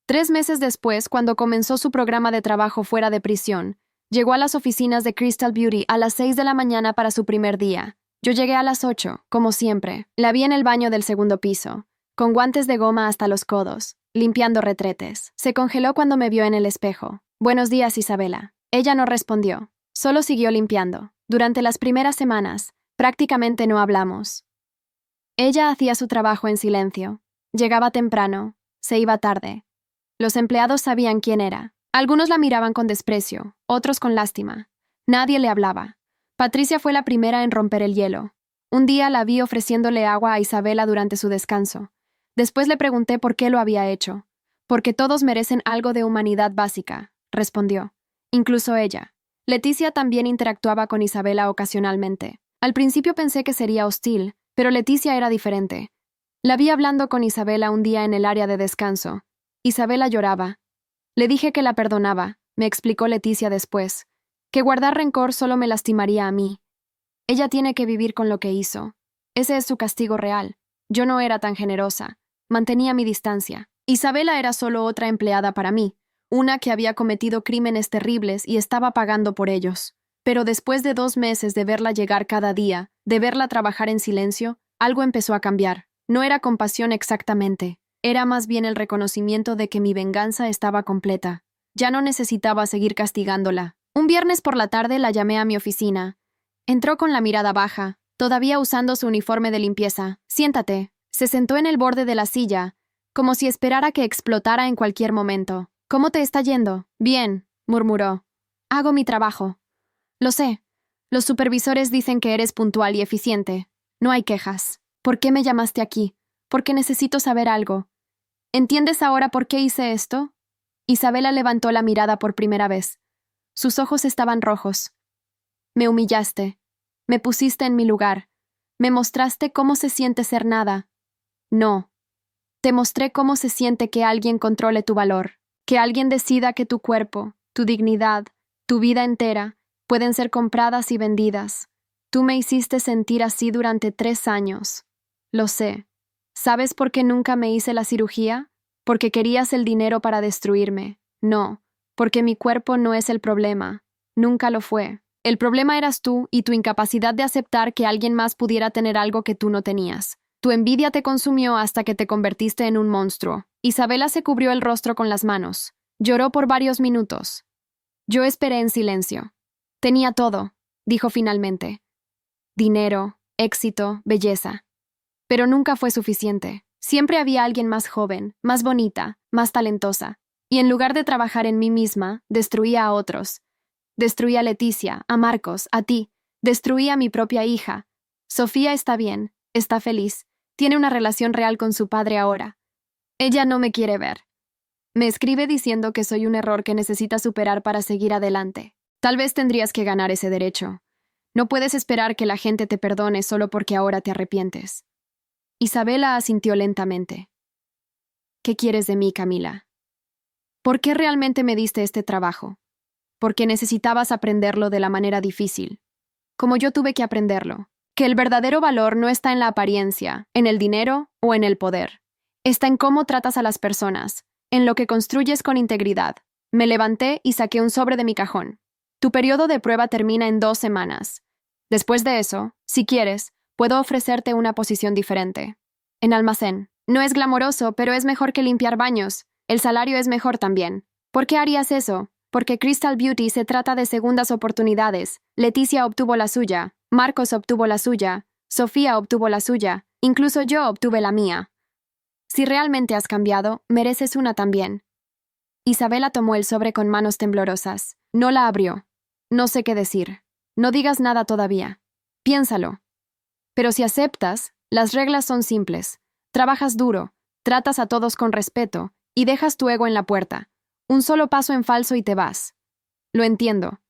3 meses después, cuando comenzó su programa de trabajo fuera de prisión, llegó a las oficinas de Crystal Beauty a las 6 de la mañana para su primer día. Yo llegué a las 8, como siempre. La vi en el baño del segundo piso, con guantes de goma hasta los codos, limpiando retretes. Se congeló cuando me vio en el espejo. «Buenos días, Isabela». Ella no respondió, solo siguió limpiando. Durante las primeras semanas, prácticamente no hablamos. Ella hacía su trabajo en silencio. Llegaba temprano, se iba tarde. Los empleados sabían quién era. Algunos la miraban con desprecio, otros con lástima. Nadie le hablaba. Patricia fue la primera en romper el hielo. Un día la vi ofreciéndole agua a Isabela durante su descanso. Después le pregunté por qué lo había hecho. Porque todos merecen algo de humanidad básica, respondió. Incluso ella. Leticia también interactuaba con Isabela ocasionalmente. Al principio pensé que sería hostil, pero Leticia era diferente. La vi hablando con Isabela un día en el área de descanso. Isabela lloraba. Le dije que la perdonaba, me explicó Leticia después, que guardar rencor solo me lastimaría a mí. Ella tiene que vivir con lo que hizo. Ese es su castigo real. Yo no era tan generosa. Mantenía mi distancia. Isabela era solo otra empleada para mí, una que había cometido crímenes terribles y estaba pagando por ellos. Pero después de 2 meses de verla llegar cada día, de verla trabajar en silencio, algo empezó a cambiar. No era compasión exactamente. Era más bien el reconocimiento de que mi venganza estaba completa. Ya no necesitaba seguir castigándola. Un viernes por la tarde la llamé a mi oficina. Entró con la mirada baja, todavía usando su uniforme de limpieza. Siéntate. Se sentó en el borde de la silla, como si esperara que explotara en cualquier momento. ¿Cómo te está yendo? Bien, murmuró. Hago mi trabajo. Lo sé. Los supervisores dicen que eres puntual y eficiente. No hay quejas. ¿Por qué me llamaste aquí? Porque necesito saber algo. ¿Entiendes ahora por qué hice esto? Isabela levantó la mirada por primera vez. Sus ojos estaban rojos. Me humillaste. Me pusiste en mi lugar. Me mostraste cómo se siente ser nada. No. Te mostré cómo se siente que alguien controle tu valor, que alguien decida que tu cuerpo, tu dignidad, tu vida entera, pueden ser compradas y vendidas. Tú me hiciste sentir así durante 3 años. Lo sé. ¿Sabes por qué nunca me hice la cirugía? Porque querías el dinero para destruirme. No, porque mi cuerpo no es el problema. Nunca lo fue. El problema eras tú y tu incapacidad de aceptar que alguien más pudiera tener algo que tú no tenías. Tu envidia te consumió hasta que te convertiste en un monstruo. Isabela se cubrió el rostro con las manos. Lloró por varios minutos. Yo esperé en silencio. Tenía todo, dijo finalmente. Dinero, éxito, belleza. Pero nunca fue suficiente. Siempre había alguien más joven, más bonita, más talentosa. Y en lugar de trabajar en mí misma, destruía a otros. Destruía a Leticia, a Marcos, a ti. Destruía a mi propia hija. Sofía está bien, está feliz. Tiene una relación real con su padre ahora. Ella no me quiere ver. Me escribe diciendo que soy un error que necesita superar para seguir adelante. Tal vez tendrías que ganar ese derecho. No puedes esperar que la gente te perdone solo porque ahora te arrepientes. Isabela asintió lentamente. ¿Qué quieres de mí, Camila? ¿Por qué realmente me diste este trabajo? Porque necesitabas aprenderlo de la manera difícil, como yo tuve que aprenderlo. Que el verdadero valor no está en la apariencia, en el dinero o en el poder. Está en cómo tratas a las personas, en lo que construyes con integridad. Me levanté y saqué un sobre de mi cajón. Tu periodo de prueba termina en 2 semanas. Después de eso, si quieres, puedo ofrecerte una posición diferente. En almacén. No es glamoroso, pero es mejor que limpiar baños. El salario es mejor también. ¿Por qué harías eso? Porque Crystal Beauty se trata de segundas oportunidades. Leticia obtuvo la suya, Marcos obtuvo la suya, Sofía obtuvo la suya, incluso yo obtuve la mía. Si realmente has cambiado, mereces una también. Isabela tomó el sobre con manos temblorosas. No la abrió. No sé qué decir. No digas nada todavía. Piénsalo. Pero si aceptas, las reglas son simples. Trabajas duro, tratas a todos con respeto y dejas tu ego en la puerta. Un solo paso en falso y te vas. Lo entiendo.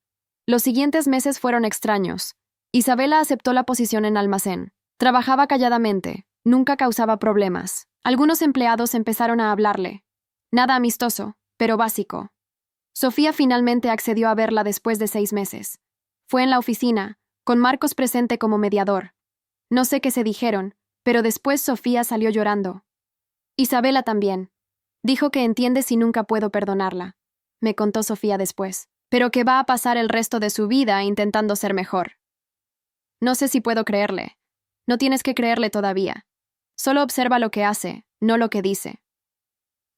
Los siguientes meses fueron extraños. Isabela aceptó la posición en almacén. Trabajaba calladamente, nunca causaba problemas. Algunos empleados empezaron a hablarle. Nada amistoso, pero básico. Sofía finalmente accedió a verla después de 6 meses. Fue en la oficina, con Marcos presente como mediador. No sé qué se dijeron, pero después Sofía salió llorando. Isabela también. Dijo que entiende si nunca puedo perdonarla. Me contó Sofía después. Pero que va a pasar el resto de su vida intentando ser mejor. No sé si puedo creerle. No tienes que creerle todavía. Solo observa lo que hace, no lo que dice.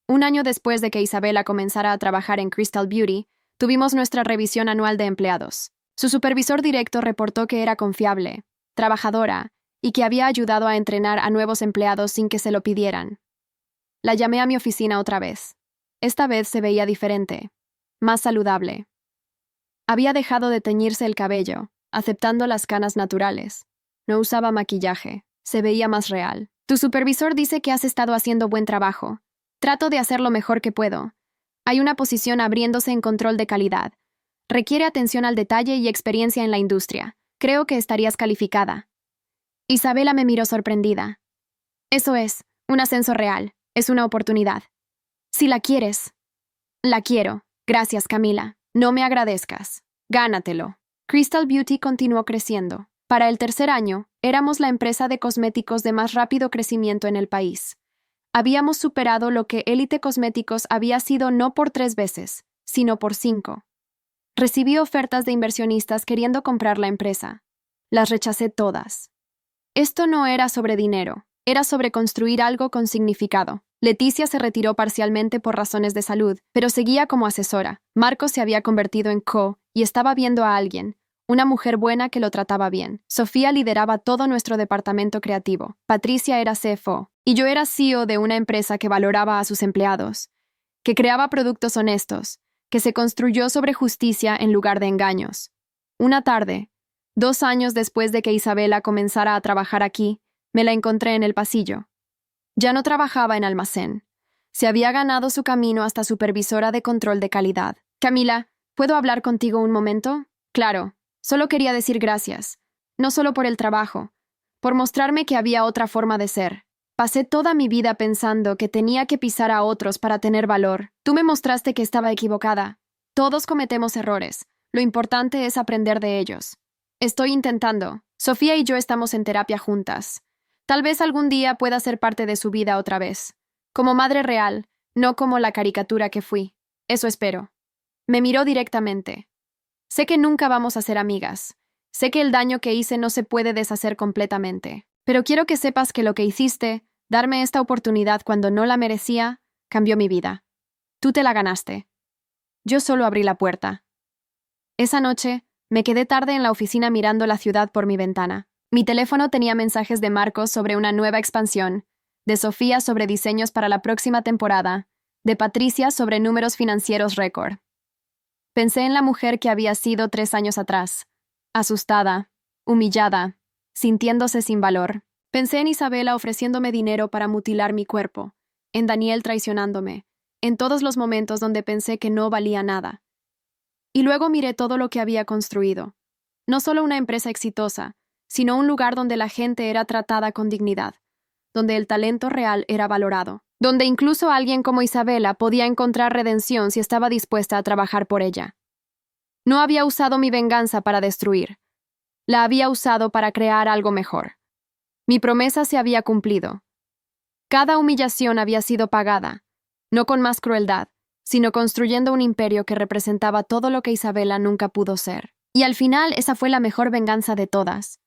1 año después de que Isabela comenzara a trabajar en Crystal Beauty, tuvimos nuestra revisión anual de empleados. Su supervisor directo reportó que era confiable, trabajadora, y que había ayudado a entrenar a nuevos empleados sin que se lo pidieran. La llamé a mi oficina otra vez. Esta vez se veía diferente, más saludable. Había dejado de teñirse el cabello, aceptando las canas naturales. No usaba maquillaje. Se veía más real. Tu supervisor dice que has estado haciendo buen trabajo. Trato de hacer lo mejor que puedo. Hay una posición abriéndose en control de calidad. Requiere atención al detalle y experiencia en la industria. Creo que estarías calificada. Isabela me miró sorprendida. Eso es, un ascenso real. Es una oportunidad. Si la quieres. La quiero. Gracias, Camila. No me agradezcas. Gánatelo. Crystal Beauty continuó creciendo. Para el tercer año, éramos la empresa de cosméticos de más rápido crecimiento en el país. Habíamos superado lo que Elite Cosméticos había sido no por 3 veces, sino por 5. Recibí ofertas de inversionistas queriendo comprar la empresa. Las rechacé todas. Esto no era sobre dinero, era sobre construir algo con significado. Leticia se retiró parcialmente por razones de salud, pero seguía como asesora. Marcos se había convertido en y estaba viendo a alguien, una mujer buena que lo trataba bien. Sofía lideraba todo nuestro departamento creativo. Patricia era CFO, y yo era CEO de una empresa que valoraba a sus empleados, que creaba productos honestos, que se construyó sobre justicia en lugar de engaños. Una tarde, 2 años después de que Isabela comenzara a trabajar aquí, me la encontré en el pasillo. Ya no trabajaba en almacén. Se había ganado su camino hasta supervisora de control de calidad. Camila, ¿puedo hablar contigo un momento? Claro, solo quería decir gracias. No solo por el trabajo, por mostrarme que había otra forma de ser. Pasé toda mi vida pensando que tenía que pisar a otros para tener valor. Tú me mostraste que estaba equivocada. Todos cometemos errores. Lo importante es aprender de ellos. Estoy intentando. Sofía y yo estamos en terapia juntas. Tal vez algún día pueda ser parte de su vida otra vez. Como madre real, no como la caricatura que fui. Eso espero. Me miró directamente. Sé que nunca vamos a ser amigas. Sé que el daño que hice no se puede deshacer completamente. Pero quiero que sepas que lo que hiciste, darme esta oportunidad cuando no la merecía, cambió mi vida. Tú te la ganaste. Yo solo abrí la puerta. Esa noche, me quedé tarde en la oficina mirando la ciudad por mi ventana. Mi teléfono tenía mensajes de Marcos sobre una nueva expansión, de Sofía sobre diseños para la próxima temporada, de Patricia sobre números financieros récord. Pensé en la mujer que había sido 3 años atrás, asustada, humillada, sintiéndose sin valor. Pensé en Isabela ofreciéndome dinero para mutilar mi cuerpo, en Daniel traicionándome, en todos los momentos donde pensé que no valía nada. Y luego miré todo lo que había construido. No solo una empresa exitosa, sino un lugar donde la gente era tratada con dignidad, donde el talento real era valorado, donde incluso alguien como Isabela podía encontrar redención si estaba dispuesta a trabajar por ella. No había usado mi venganza para destruir. La había usado para crear algo mejor. Mi promesa se había cumplido. Cada humillación había sido pagada, no con más crueldad, sino construyendo un imperio que representaba todo lo que Isabela nunca pudo ser. Y al final esa fue la mejor venganza de todas.